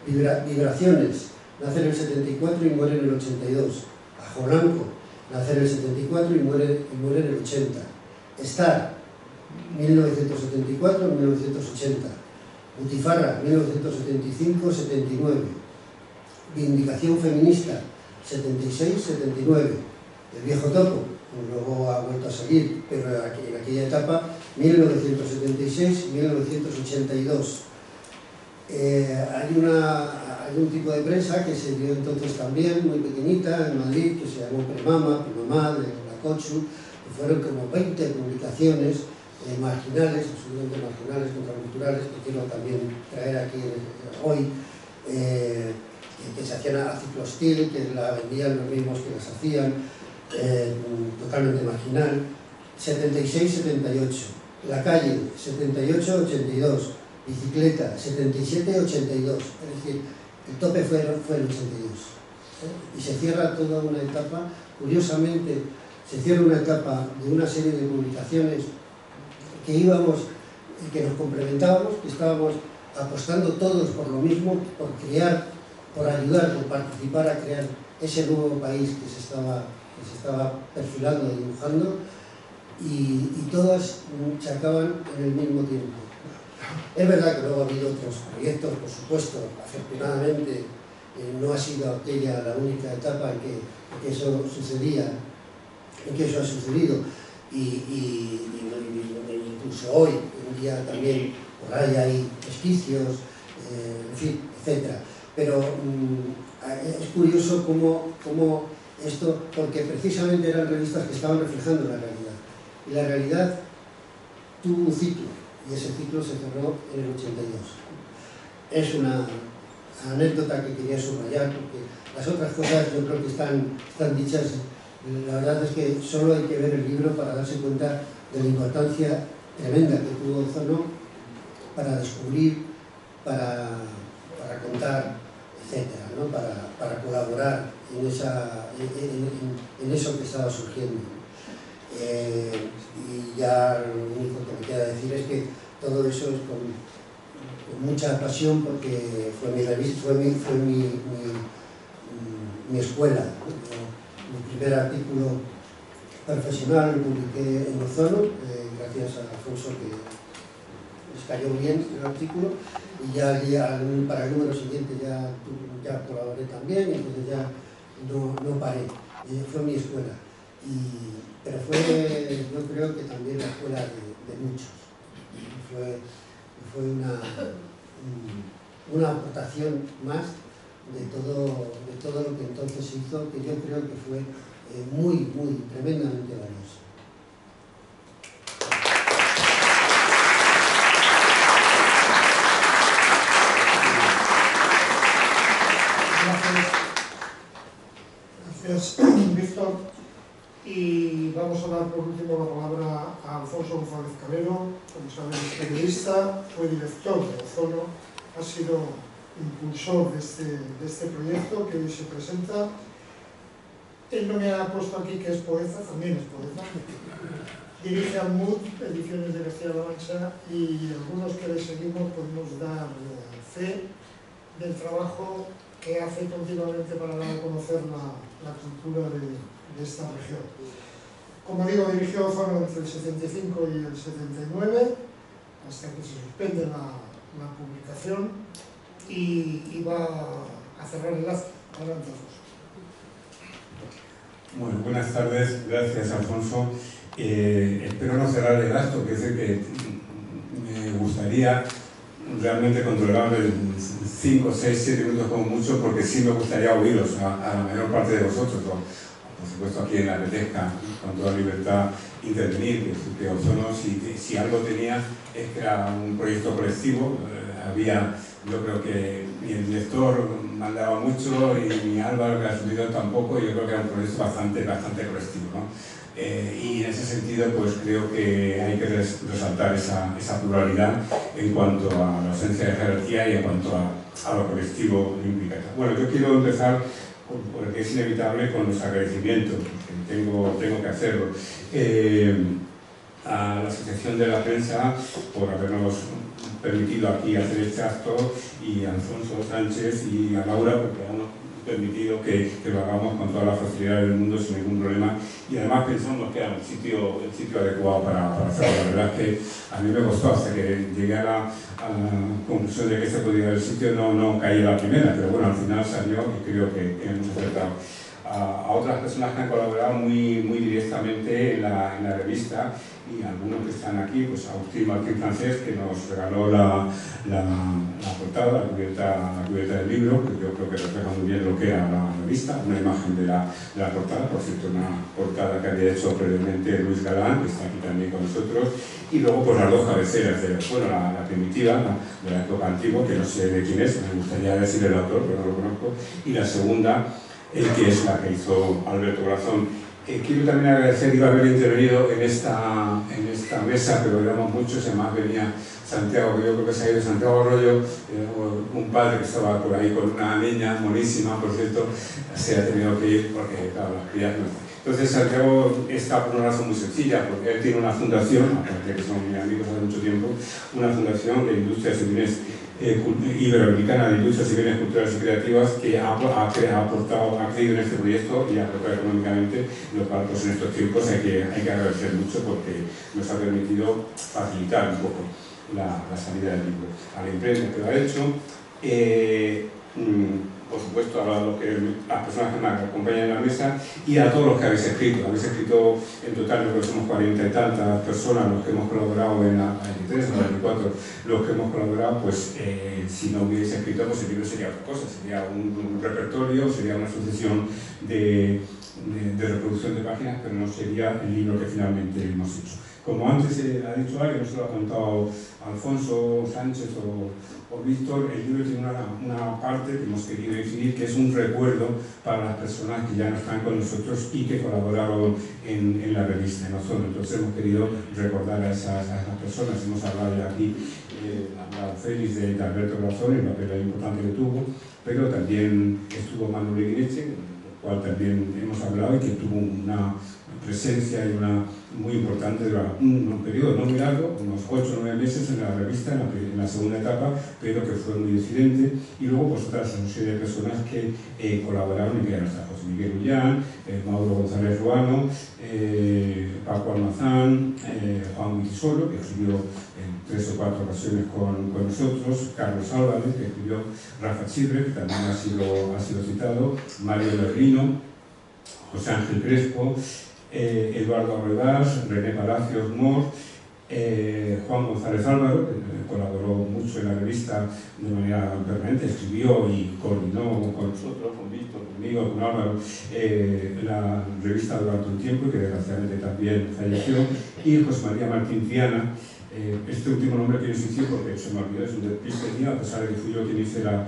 Vibraciones nace en el 74 y muere en el 82. Ajo Blanco nace en el 74 y muere en el 80. Star, 1974-1980. Butifarra, 1975-79. Vindicación Feminista, 76-79. El Viejo Topo, luego ha vuelto a salir, pero en aquella etapa, 1976-1982. Hay un tipo de prensa que se dio entonces también, muy pequeñita, en Madrid, que se llamó Premama, de la Cochu, que fueron como 20 publicaciones marginales, absolutamente marginales, contraculturales, que quiero también traer aquí hoy, que se hacían a Ciclostil, que la vendían los mismos que las hacían, totalmente marginal. 76-78, La Calle, 78-82, Bicicleta, 77-82, es decir, el tope fue el 82. Y se cierra toda una etapa, curiosamente, se cierra una etapa de una serie de publicaciones que nos complementábamos, que estábamos apostando todos por lo mismo, por crear, por ayudar, por participar a crear ese nuevo país que se estaba perfilando y dibujando, y todas se acaban en el mismo tiempo. Es verdad que luego ha habido otros proyectos, por supuesto, afortunadamente no ha sido aquella la única etapa en que eso sucedía, en que eso ha sucedido, y incluso hoy en día también por ahí hay resquicios, en fin, etc. Pero es curioso cómo esto, porque precisamente eran revistas que estaban reflejando la realidad, y la realidad tuvo un ciclo, y ese ciclo se cerró en el 82. Es una anécdota que quería subrayar, porque las otras cosas yo creo que están dichas. La verdad es que solo hay que ver el libro para darse cuenta de la importancia tremenda que tuvo Ozono para descubrir, para contar, etcétera, ¿no? Para colaborar en eso que estaba surgiendo. Y ya lo único que me queda decir es que todo eso es con mucha pasión, porque fue mi revista, fue mi escuela, ¿no? Mi primer artículo profesional lo publiqué en Ozono, gracias a Alfonso, que les cayó bien el artículo, y ya para el número siguiente ya colaboré también, y entonces ya no paré. Fue mi escuela, pero fue, yo creo que también la escuela de muchos. Fue una aportación más de todo lo que entonces se hizo, que yo creo que fue muy, tremendamente valioso. Gracias, Víctor. Y vamos a dar por último la palabra a Alfonso González Calero. Como saben, es periodista, fue director de Ozono, ha sido impulsor de este proyecto que hoy se presenta. Él no me ha puesto aquí que es poeta, también es poeta. Dirige Almud, Ediciones de Castilla-La Mancha, y algunos que le seguimos podemos dar fe del trabajo que hace continuamente para dar a conocer la cultura de esta región. Como digo, dirigió Ozono entre el 75 y el 79, hasta que se suspende la publicación, y va a cerrar el lazo. Adelante, Alfonso. Bueno, buenas tardes, gracias, Alfonso. Espero no cerrar el lazo, que es el que me gustaría realmente controlar en 5, 6, 7 minutos como mucho, porque sí me gustaría oíros a la mayor parte de vosotros, por supuesto aquí en la Petesca, con toda libertad, intervenir, que Ozono, si algo tenía, es que era un proyecto colectivo. Yo creo que ni el director mandaba mucho y ni Álvaro, que ha subido, tampoco. Yo creo que era un proyecto bastante colectivo, ¿no? Y en ese sentido, pues creo que hay que resaltar esa pluralidad en cuanto a la ausencia de jerarquía y en cuanto a lo colectivo implica. Bueno, yo quiero empezar, porque es inevitable, con los agradecimientos, porque tengo que hacerlo. A la Asociación de la Prensa por habernos permitido aquí hacer este acto, y a Alfonso Sánchez y a Laura porque han permitido que lo hagamos con toda la facilidad del mundo, sin ningún problema, y además pensamos que era el sitio adecuado para hacerlo. La verdad es que a mí me costó, hasta que llegué a la conclusión de que este podía ser el sitio, no caí a la primera, pero bueno, al final salió y creo que hemos acertado. A otras personas que han colaborado muy directamente en la revista, y algunos que están aquí, pues Agustín Martín Francés, que nos regaló la portada, la cubierta del libro, que yo creo que refleja muy bien lo que era la revista, una imagen de la portada, por cierto, una portada que había hecho previamente Luis Galán, que está aquí también con nosotros, y luego pues las dos cabeceras, la primitiva, de la época antigua, que no sé de quién es, me gustaría decir el autor, pero no lo conozco, y la segunda, que es la que hizo Alberto Brazón. Quiero también agradecer, iba a haber intervenido en esta mesa, pero éramos muchos, además venía Santiago, que yo creo que se ha ido, Santiago Arroyo, un padre que estaba por ahí con una niña monísima, por cierto, se ha tenido que ir porque, claro, las crías no están. Entonces Santiago está por una razón muy sencilla, porque él tiene una fundación, aparte de que son mis amigos hace mucho tiempo, una fundación de industrias y bienes iberoamericana de industrias y bienes culturales y creativas, que ha creído en este proyecto y ha aportado económicamente, lo cual pues en estos tiempos hay que agradecer mucho, porque nos ha permitido facilitar un poco la salida del libro. A la imprenta que lo ha hecho, por supuesto a las personas que me acompañan en la mesa, y a todos los que habéis escrito. Habéis escrito en total, creo que somos 40 y tantas personas los que hemos colaborado en la 23 o 24, los que hemos colaborado. Pues si no hubierais escrito, pues el libro sería otra cosa, sería un repertorio, sería una sucesión de reproducción de páginas, pero no sería el libro que finalmente hemos hecho. Como antes ha dicho alguien, no se lo ha contado Alfonso Sánchez o Víctor, el libro tiene una parte que hemos querido definir, que es un recuerdo para las personas que ya no están con nosotros y que colaboraron en la revista, en Ozono. Entonces hemos querido recordar a esas personas. Hemos hablado ya aquí, ha hablado Félix de Alberto Brazón, el papel importante que tuvo, pero también estuvo Manuel Iglesias, del cual también hemos hablado y que tuvo una presencia y una muy importante durante un periodo no muy largo, unos 8 o 9 meses en la revista, en la segunda etapa, pero que fue muy disidente, y luego pues otra serie de personas que colaboraron y que eran José Miguel Ullán, Mauro González Ruano, Paco Almazán, Juan Guisolo, que escribió en 3 o 4 ocasiones con nosotros, Carlos Álvarez, que escribió Rafa Chirre, que también ha sido citado, Mario Berlino, José Ángel Crespo, Eduardo Arroyas, René Palacios Mor, Juan González Álvaro, que colaboró mucho en la revista de manera permanente, escribió y coordinó con nosotros, con Víctor, conmigo, con Álvaro, la revista durante un tiempo y que desgraciadamente también falleció, y José María Martín Triana. Este último nombre quiero insistir porque se me olvidó, es un despiste mío, a pesar de que fui yo quien hice la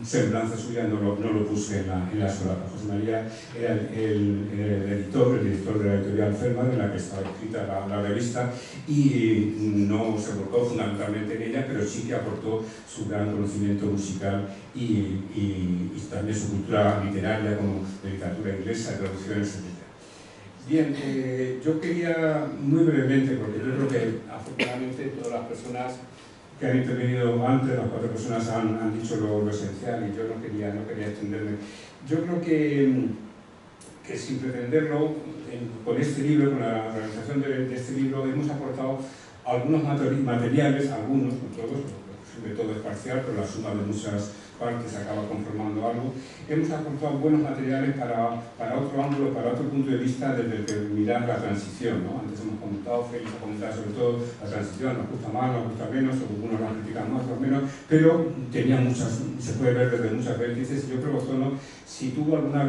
semblanza suya, no lo puse en la solapa. José María era el director de la editorial Fermat, en la que estaba escrita la revista, y no se volcó fundamentalmente en ella, pero sí que aportó su gran conocimiento musical y también su cultura literaria, como de literatura inglesa, traducciones, etc. Bien, yo quería muy brevemente, porque yo creo que afortunadamente todas las personas que han intervenido antes, las 4 personas han dicho lo esencial, y yo no quería extenderme. Yo creo que sin pretenderlo, con este libro, con la realización de este libro, hemos aportado algunos materiales, algunos, no todos, porque todo es parcial, pero la suma de muchas partes acaba conformando algo. Hemos aportado buenos materiales para otro ángulo, para otro punto de vista desde el que mirar la transición, ¿no? Antes hemos comentado, Félix ha comentado sobre todo la transición, nos gusta más, nos gusta menos, algunos la critican más o menos, pero tenía se puede ver desde muchas vértices. Yo creo que Ozono, si tuvo alguna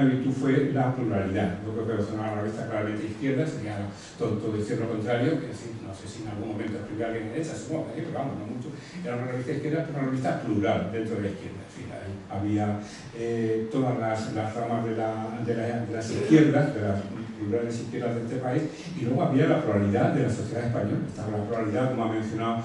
virtud, fue la pluralidad. Yo creo que Ozono era una revista claramente izquierda, sería todo decir lo contrario, que decir, no sé si en algún momento escribió alguien en derecha, supongo que pero vamos, no mucho. Era una revista izquierda, pero una revista plural dentro de la izquierda. En fin, había todas las ramas de las izquierdas, de las plurales izquierdas de este país, y luego había la pluralidad de la sociedad española. Estaba la pluralidad, como ha mencionado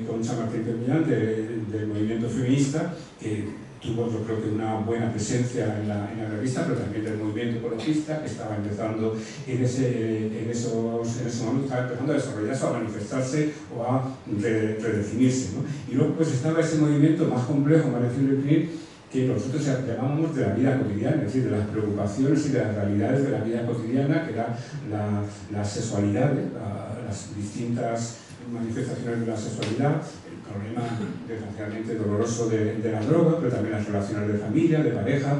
Concha Martín Perpiñán, del movimiento feminista, que tuvo, yo creo que una buena presencia en la revista, pero también del movimiento ecologista, que estaba empezando en ese momento, estaba empezando a desarrollarse, a manifestarse o a redefinirse, ¿no? Y luego pues estaba ese movimiento más complejo, más difícil de definir, que nosotros llamábamos de la vida cotidiana, es decir, de las preocupaciones y de las realidades de la vida cotidiana, que era la sexualidad, las distintas manifestaciones de la sexualidad, el problema desgraciadamente doloroso de la droga, pero también las relaciones de familia, de pareja,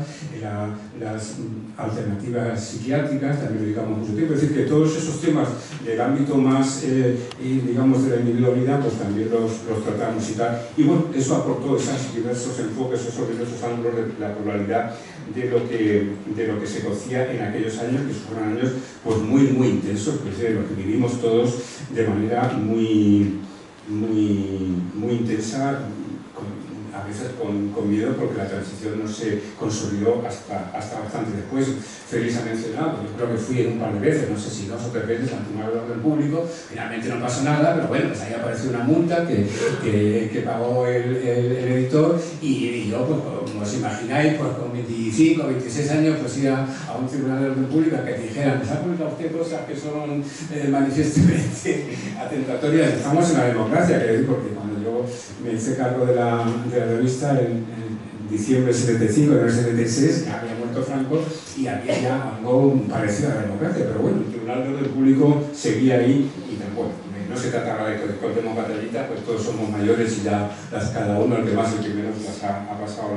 las alternativas psiquiátricas, también dedicamos mucho tiempo. Es decir, que todos esos temas del ámbito más, digamos, de la individualidad, pues también los tratamos y tal. Y bueno, eso aportó esos diversos enfoques, esos diversos ángulos de la pluralidad de lo que se cocía en aquellos años, que fueron años pues muy intensos, pues, de lo que vivimos todos de manera muy intensa, a veces con miedo, porque la transición no se consolidó hasta bastante después. Félix ha mencionado, yo creo que fui en un par de veces, no sé si 2 o 3 veces ante un orden público, finalmente no pasó nada, pero bueno, pues ahí apareció una multa que pagó el editor, y yo, pues como os imagináis, pues con 25 o 26 años, pues ir a un tribunal de orden público que te dijeran, pues ha publicado usted cosas que son manifiestamente atentatorias. Estamos en la democracia, porque cuando yo me hice cargo de la revista en diciembre del 75, en el 76, ya había muerto Franco y había ya algo parecido a la democracia, pero bueno, el Tribunal de Orden Público seguía ahí y bueno, no se trataba de que cortemos batallitas, pues todos somos mayores y ya cada uno, el que más y el que menos, ha pasado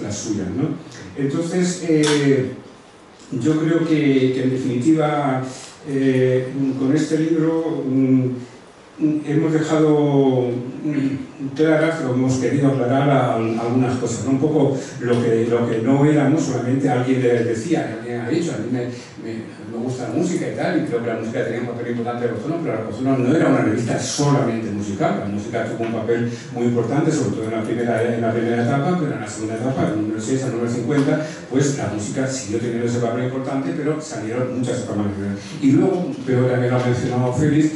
las suyas, ¿no? Entonces, yo creo que en definitiva, con este libro hemos dejado claras, pero hemos querido aclarar algunas cosas, ¿no? Un poco lo que no éramos, solamente alguien decía, alguien ha dicho, a mí me gusta la música y tal, y creo que la música tenía un papel importante en Ozono, pero Ozono no era una revista solamente musical, la música tuvo un papel muy importante, sobre todo en la primera etapa, pero en la segunda etapa, del número 6 al número 50, pues la música siguió teniendo ese papel importante, pero salieron muchas otras maneras. Y luego, pero también lo ha mencionado Félix,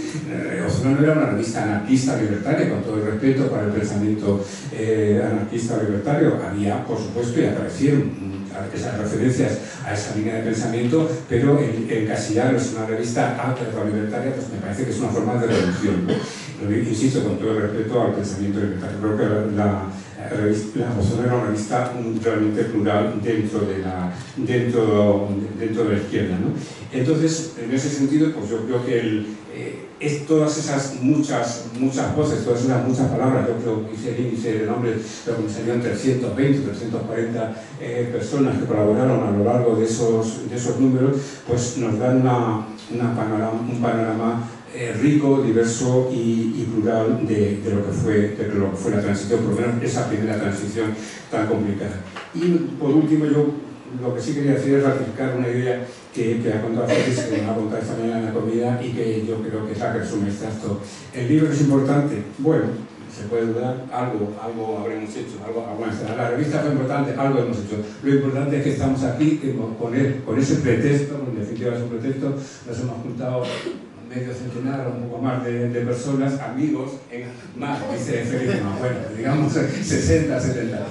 Ozono no era una revista anarquista libertaria, con todo el respeto para el pensamiento anarquista libertario. Había, por supuesto, y aparecieron esas referencias a esa línea de pensamiento, pero el encasillarlos en una revista libertaria, pues me parece que es una forma de reducción, ¿no? Insisto, con todo el respeto al pensamiento libertario. Creo que la Ozono era una revista realmente plural dentro de la izquierda, ¿no? Entonces, en ese sentido, pues yo creo que es todas esas muchas voces, todas esas muchas palabras, yo creo que hice el índice de nombres, pero me salieron 320, 340 personas que colaboraron a lo largo de esos números, pues nos dan un panorama rico, diverso y plural de lo que fue la transición, por lo menos esa primera transición tan complicada. Y por último, yo lo que sí quería decir es ratificar una idea que ha contado Félix, que me ha contado esta mañana en la comida y que yo creo que es la que resume este acto. ¿El libro es importante? Bueno, se puede dudar, algo habremos hecho, la revista fue importante, algo hemos hecho. Lo importante es que estamos aquí con ese pretexto, en definitiva es un pretexto, nos hemos juntado medio centenar o un poco más de personas, amigos, más, dice Félix, no, bueno, digamos 60, 70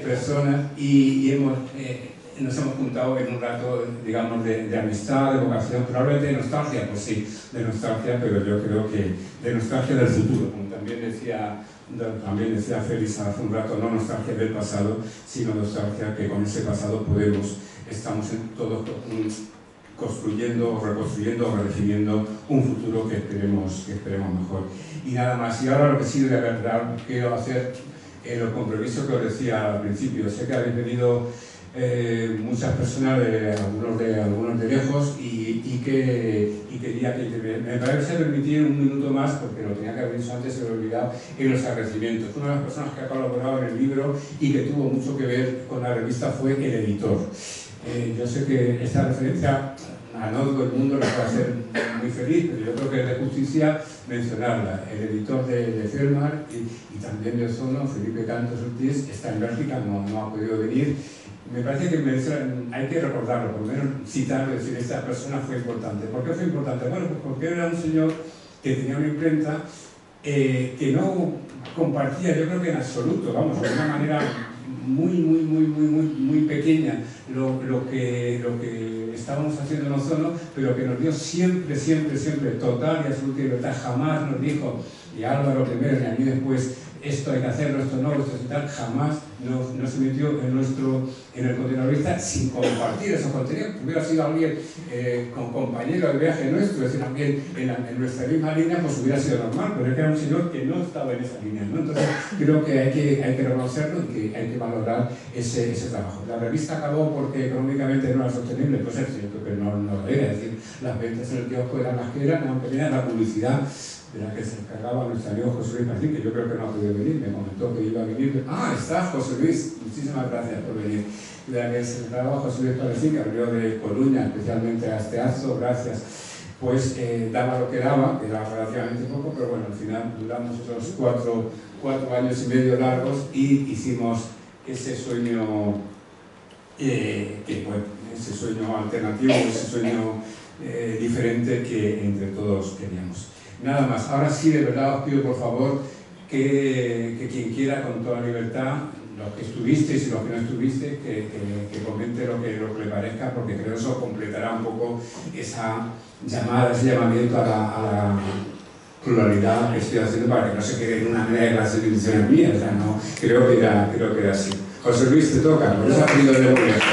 personas y nos hemos juntado en un rato, digamos, de amistad, de vocación, probablemente de nostalgia, pues sí, de nostalgia, pero yo creo que de nostalgia del futuro, como también decía Félix hace un rato, no nostalgia del pasado, sino nostalgia que con ese pasado estamos todos construyendo, reconstruyendo, redefiniendo un futuro que esperemos mejor. Y nada más, y ahora lo que sí de verdad quiero hacer en los compromisos que os decía al principio. Sé que habéis venido muchas personas, algunos de lejos, y quería que me parece permitir un minuto más, porque lo tenía que haber dicho antes, se me he olvidado, en los agradecimientos. Una de las personas que ha colaborado en el libro y que tuvo mucho que ver con la revista fue el editor. Yo sé que esta referencia a no todo el mundo le va a hacer muy feliz, pero yo creo que es de justicia mencionarla. El editor de Felmar y también de Ozono, Felipe Cantos Ortiz, está en Bélgica, no ha podido venir. Me parece que hay que recordarlo, por lo menos citarlo, decir, esta persona fue importante. ¿Por qué fue importante? Bueno, pues porque era un señor que tenía una imprenta que no compartía, yo creo que en absoluto, vamos, de una manera muy pequeña lo que estábamos haciendo en Ozono, pero que nos dio siempre total y absoluta libertad. Jamás nos dijo, y a Álvaro primero y a mí después, esto hay que hacerlo, esto no, esto y tal, jamás no se metió en el contenido de la revista sin compartir esos contenidos. Hubiera sido alguien con compañero de viaje nuestro, es decir, alguien en nuestra misma línea, pues hubiera sido normal, pero es que era un señor que no estaba en esa línea, ¿no? Entonces creo que hay que reconocerlo y que hay que valorar ese trabajo. La revista acabó porque económicamente no era sostenible, pues es cierto que no lo era, es decir, las ventas en el kiosco eran las que eran pequeñas, la publicidad de la que se encargaba nuestro amigo José Luis Martín, que yo creo que no ha podido venir, me comentó que iba a venir. Ah, está José Luis, muchísimas gracias por venir. De la que se encargaba José Luis Martín, que abrió de Coruña, especialmente a este acto, gracias. Pues daba lo que daba, que era relativamente poco, pero bueno, al final duramos esos cuatro años y medio largos y hicimos ese sueño, ese sueño alternativo, ese sueño diferente que entre todos queríamos. Nada más. Ahora sí, de verdad os pido por favor que quien quiera, con toda libertad, los que estuvisteis y los que no estuvisteis, que comente lo que le parezca, porque creo que eso completará un poco esa llamada, ese llamamiento a la pluralidad que estoy haciendo, para que no se quede en una mera clase de ediciones mías. O sea, no, creo que era así. José Luis, te toca, por eso ha pedido de muy lejos.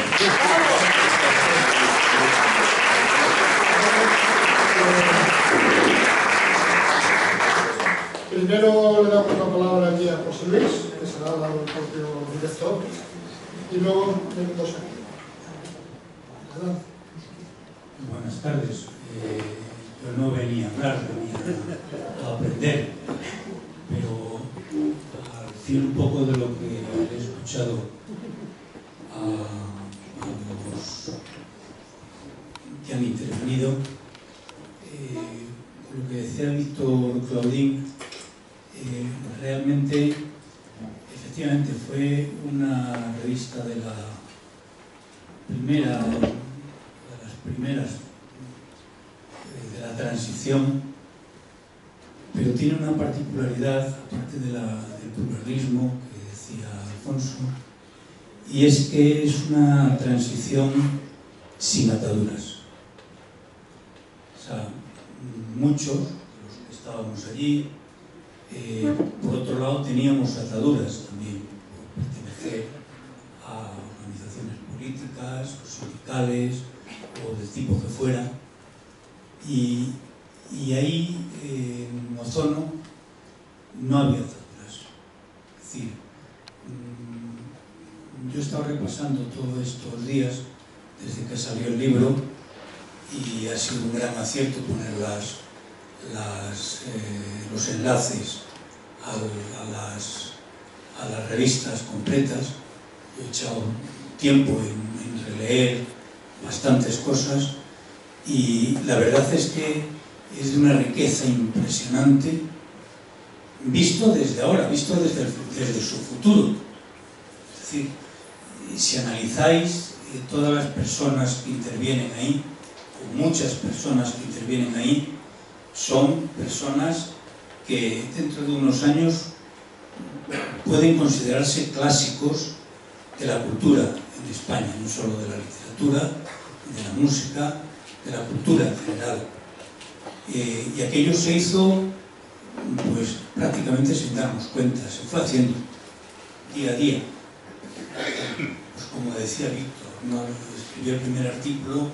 Primero le damos la palabra aquí a José Luis, que será dado el propio director, y luego venimos aquí. ¿Verdad? Buenas tardes. Yo no venía a hablar, venía a aprender, pero con lo que decía Víctor Claudín, realmente, efectivamente, fue una revista de las primeras de la transición, pero tiene una particularidad, aparte del pluralismo que decía Alfonso, y es que es una transición sin ataduras. O sea, muchos de los que estábamos allí, por otro lado, teníamos ataduras también por pertenecer a organizaciones políticas o sindicales o del tipo que fuera, y ahí en Ozono no había ataduras. Es decir, yo he estado repasando todos estos días desde que salió el libro y ha sido un gran acierto poner los enlaces a las revistas completas. He echado tiempo en releer bastantes cosas y la verdad es que es de una riqueza impresionante visto desde ahora, visto desde su futuro. Es decir, si analizáis todas las personas que intervienen ahí, o muchas personas que intervienen ahí, son personas que dentro de unos años pueden considerarse clásicos de la cultura en España, no solo de la literatura, de la música, de la cultura en general. Y aquello se hizo pues prácticamente sin darnos cuenta, se fue haciendo día a día. Pues como decía Víctor, ¿no? Escribí el primer artículo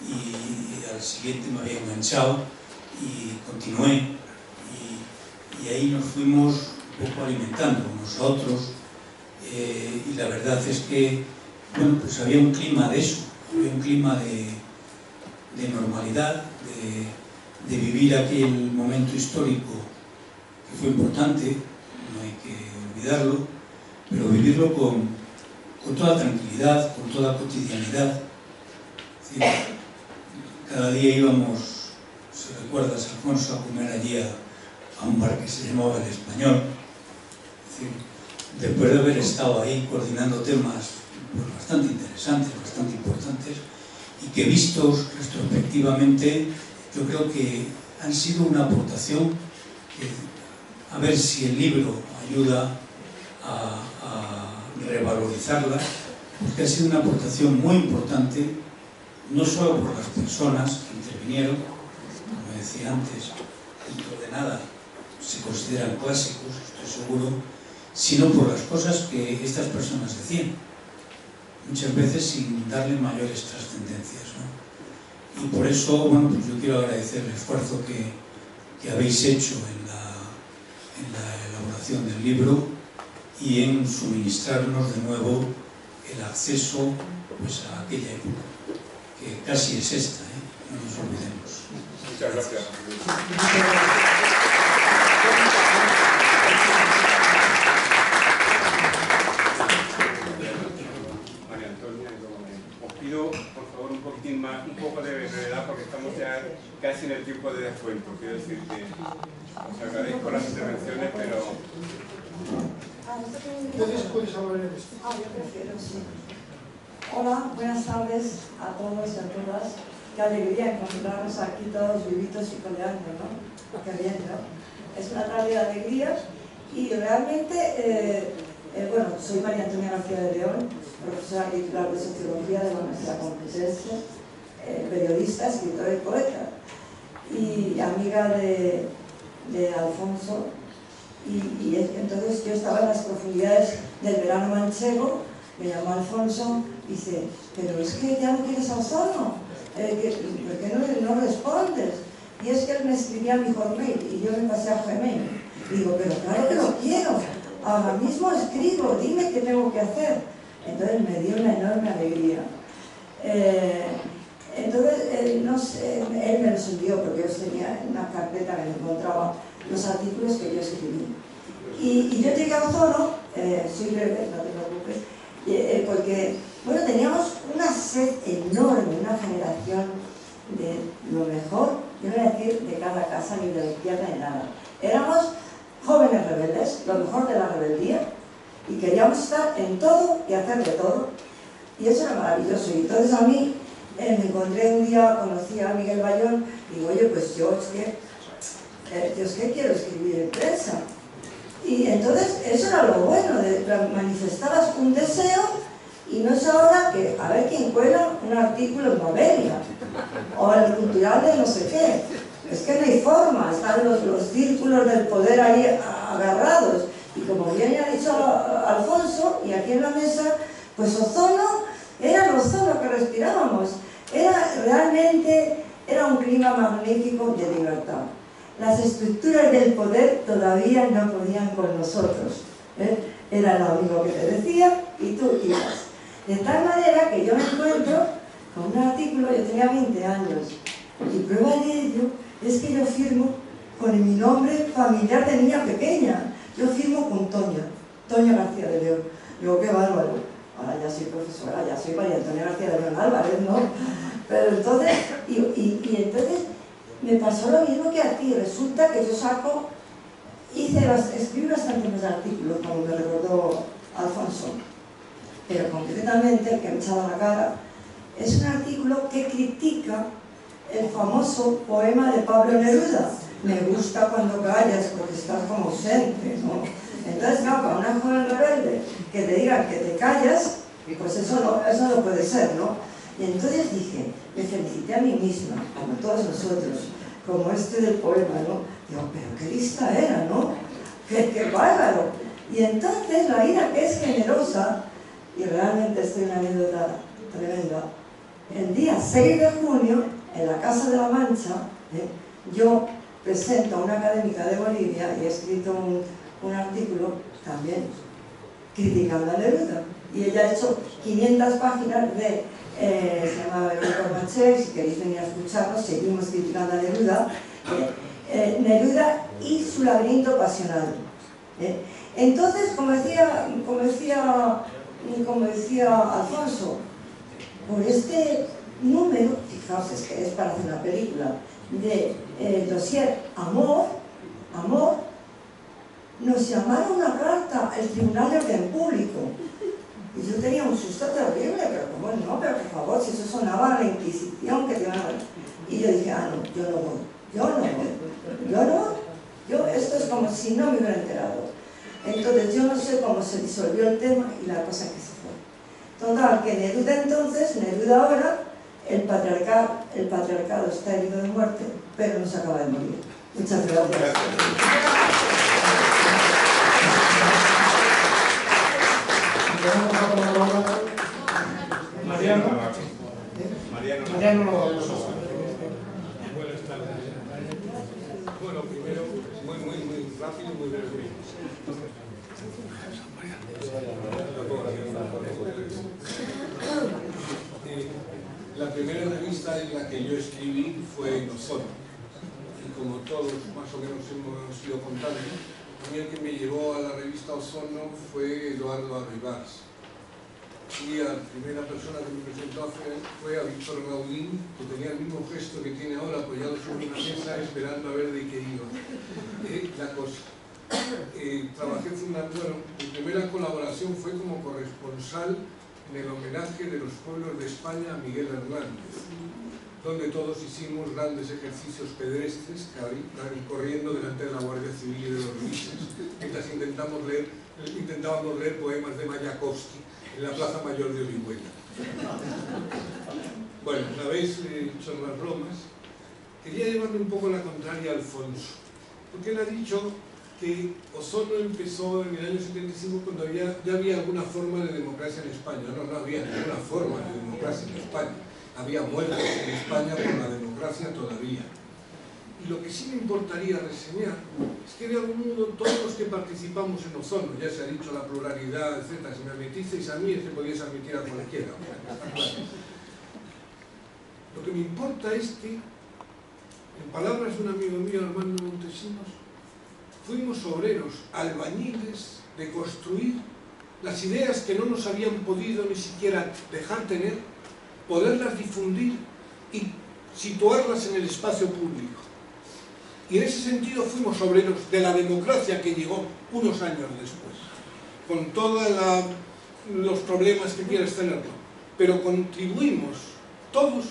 y al siguiente me había enganchado y continué y ahí nos fuimos un poco alimentando unos a otros y la verdad es que bueno, pues había un clima de eso, había un clima de normalidad, de vivir aquel momento histórico que fue importante, no hay que olvidarlo, pero vivirlo con toda tranquilidad, con toda cotidianidad. Es decir, cada día íbamos, si recuerdas, Alfonso, a comer allí a un bar que se llamaba El Español. Es decir, después de haber estado ahí coordinando temas pues, bastante interesantes, bastante importantes, y que vistos retrospectivamente, yo creo que han sido una aportación que, a ver si el libro ayuda a revalorizarla, porque ha sido una aportación muy importante, no solo por las personas que intervinieron, como decía antes, dentro de nada se consideran clásicos, estoy seguro, sino por las cosas que estas personas decían, muchas veces sin darle mayores trascendencias, ¿no? Y por eso, bueno, pues yo quiero agradecer el esfuerzo que habéis hecho en la elaboración del libro y en suministrarnos de nuevo el acceso pues, a aquella época, que casi es esta, no nos olvidemos. Muchas gracias. María Antonia, os pido por favor un poco de brevedad porque estamos ya casi en el tiempo de descuento. Quiero decir que os agradezco las intervenciones, pero... ¿Puedes hablar en esto? Yo prefiero, sí. Hola, buenas tardes a todos y a todas. Qué alegría encontrarnos aquí todos vivitos y coleando, ¿no? Qué bien, ¿no? Es una tarde de alegría y realmente, bueno, soy María Antonia García de León, profesora titular de Sociología de la Universidad Complutense, periodista, escritora y poeta, y amiga de Alfonso. Y entonces yo estaba en las profundidades del verano manchego, me llamó Alfonso y dice, pero es que ya no quieres a Ozono, ¿por qué no respondes? Y es que él me escribía mi Hotmail y yo me pasé a Gmail. Y digo, pero claro que lo quiero, ahora mismo escribo, dime qué tengo que hacer. Entonces me dio una enorme alegría. Entonces, no sé, él me los envió porque yo tenía en una carpeta que encontraba los artículos que yo escribí. Y yo llegué a Ozono, soy breve, no te preocupes, porque, bueno, teníamos una sed enorme, una generación de lo mejor yo voy a decir de cada casa, ni de la izquierda ni nada. Éramos jóvenes rebeldes, lo mejor de la rebeldía, y queríamos estar en todo y hacer de todo. Y eso era maravilloso. Y entonces a mí me encontré un día, conocí a Miguel Bayón, y digo, oye, pues yo es que quiero escribir en prensa. Y entonces eso era lo bueno, manifestabas un deseo, y no es ahora que a ver quién cuela un artículo en Babelia o en el cultural de no sé qué. Es que no hay forma, están los círculos del poder ahí agarrados. Y como bien ya ha dicho Alfonso, y aquí en la mesa, pues Ozono era el ozono que respirábamos. Realmente era un clima magnífico de libertad. Las estructuras del poder todavía no podían con nosotros. Era el amigo que te decía y tú ibas. De tal manera que yo me encuentro con un artículo, yo tenía 20 años, y prueba de ello es que yo firmo con mi nombre familiar de niña pequeña. Yo firmo con Toña García de León. Digo, qué bárbaro. Ahora ya soy profesora, ya soy María Antonia García de León Álvarez, ¿no? Pero entonces, y entonces me pasó lo mismo que a ti. Resulta que yo escribí bastante más artículos, como me recordó Alfonso. Pero concretamente el que me echaba la cara es un artículo que critica el famoso poema de Pablo Neruda. Me gusta cuando callas porque estás como ausente, ¿no? Entonces, no, para una joven rebelde que te digan que te callas, pues eso no puede ser, ¿no? Y entonces dije, me felicité a mí misma, como todos nosotros, como este del poema, ¿no? Digo, pero qué lista era, ¿no? ¡Qué bárbaro! Y entonces la ira, que es generosa, y realmente estoy en una anécdota tremenda, el día 6 de junio, en la Casa de la Mancha, yo presento a una académica de Bolivia y he escrito un artículo también criticando a Neruda. Y ella ha hecho 500 páginas se llama Verónica Maché, si queréis venir a escucharnos, seguimos criticando a Neruda. Neruda y su laberinto pasional. Entonces, como decía Alfonso, por este número, fijaos, es que es para hacer una película, de dossier Amor, nos llamaron una carta al Tribunal de Orden Público. Y yo tenía un susto terrible, pero como no, pero por favor, si eso sonaba a la Inquisición que te iban a... Y yo dije, no, yo no voy. Esto es como si no me hubiera enterado. Entonces yo no sé cómo se disolvió el tema y la cosa que se fue. Total, que Neruda ahora, el patriarcado está herido de muerte, pero no se acaba de morir. Muchas gracias. Mariano. Buenas tardes. Bueno, primero, muy rápido y muy breve. La primera revista en la que yo escribí fue en Ozono. Y como todos más o menos hemos ido contando, a mí el que me llevó a la revista Ozono fue Eduardo Arribas. Y la primera persona que me presentó fue a Víctor Gaudín, que tenía el mismo gesto que tiene ahora, apoyado sobre una mesa, esperando a ver de qué iba la cosa. Trabajé mi primera colaboración fue como corresponsal en el homenaje de los pueblos de España a Miguel Hernández, donde todos hicimos grandes ejercicios pedestres, corriendo delante de la Guardia Civil y de los Luises, mientras intentábamos leer poemas de Mayakovsky en la Plaza Mayor de Orihuela. Bueno, una vez hecho las bromas, quería llevarme un poco la contraria a Alfonso, porque él ha dicho que Ozono empezó en el año 75 cuando ya había alguna forma de democracia en España. No había ninguna forma de democracia en España. Había muertos en España por la democracia todavía. Y lo que sí me importaría reseñar es que de algún modo todos los que participamos en Ozono, ya se ha dicho la pluralidad, etc., si me admitisteis a mí es que podíais admitir a cualquiera. Lo que me importa es que, en palabras de un amigo mío, Armando Montesinos, fuimos obreros, albañiles de construir las ideas que no nos habían podido ni siquiera dejar tener, poderlas difundir y situarlas en el espacio público. Y en ese sentido fuimos obreros de la democracia que llegó unos años después, con todos los problemas que quieras tenerlo. Pero contribuimos todos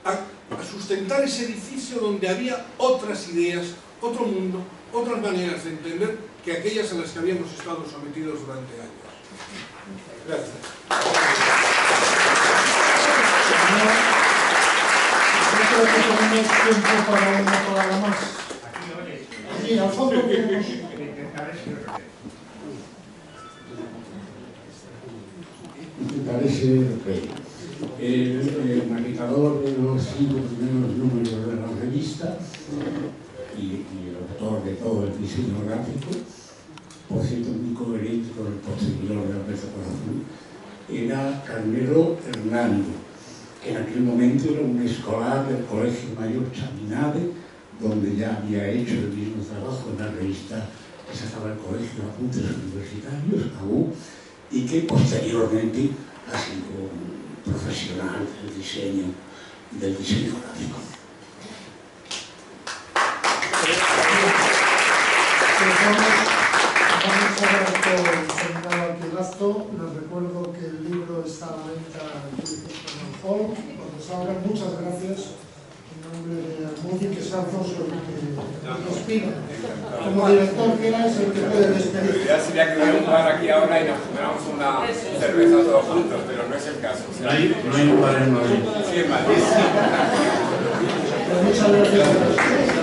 a sustentar ese edificio donde había otras ideas, otro mundo, otras maneras de entender que aquellas a las que habíamos estado sometidos durante años. Gracias. Yo creo que tenemos tiempo para una palabra más. Aquí, al fondo tenemos... Intentaré ser breve. El maquetador de los 5 primeros números de la revista y el autor de todo el diseño gráfico, por cierto muy coherente con el posterior de Alberto Corazón, era Carmelo Hernando, que en aquel momento era un escolar del Colegio Mayor Chaminade, donde ya había hecho el mismo trabajo en la revista que sacaba el Colegio de Apuntes Universitarios, AU, y que posteriormente ha sido un profesional del diseño gráfico. Vamos a ver por terminado aquí el acto. Les recuerdo que el libro está a la venta en el hall. Cuando salga, muchas gracias. En nombre de Almudí, que sea Alfonso el que respira. Como director que era, es el que puede despedir. La idea sería que hubiera un bar aquí ahora y nos tomáramos una cerveza todos juntos, pero no es el caso. No hay un bar en Madrid. Sí, en Madrid. Muchas gracias.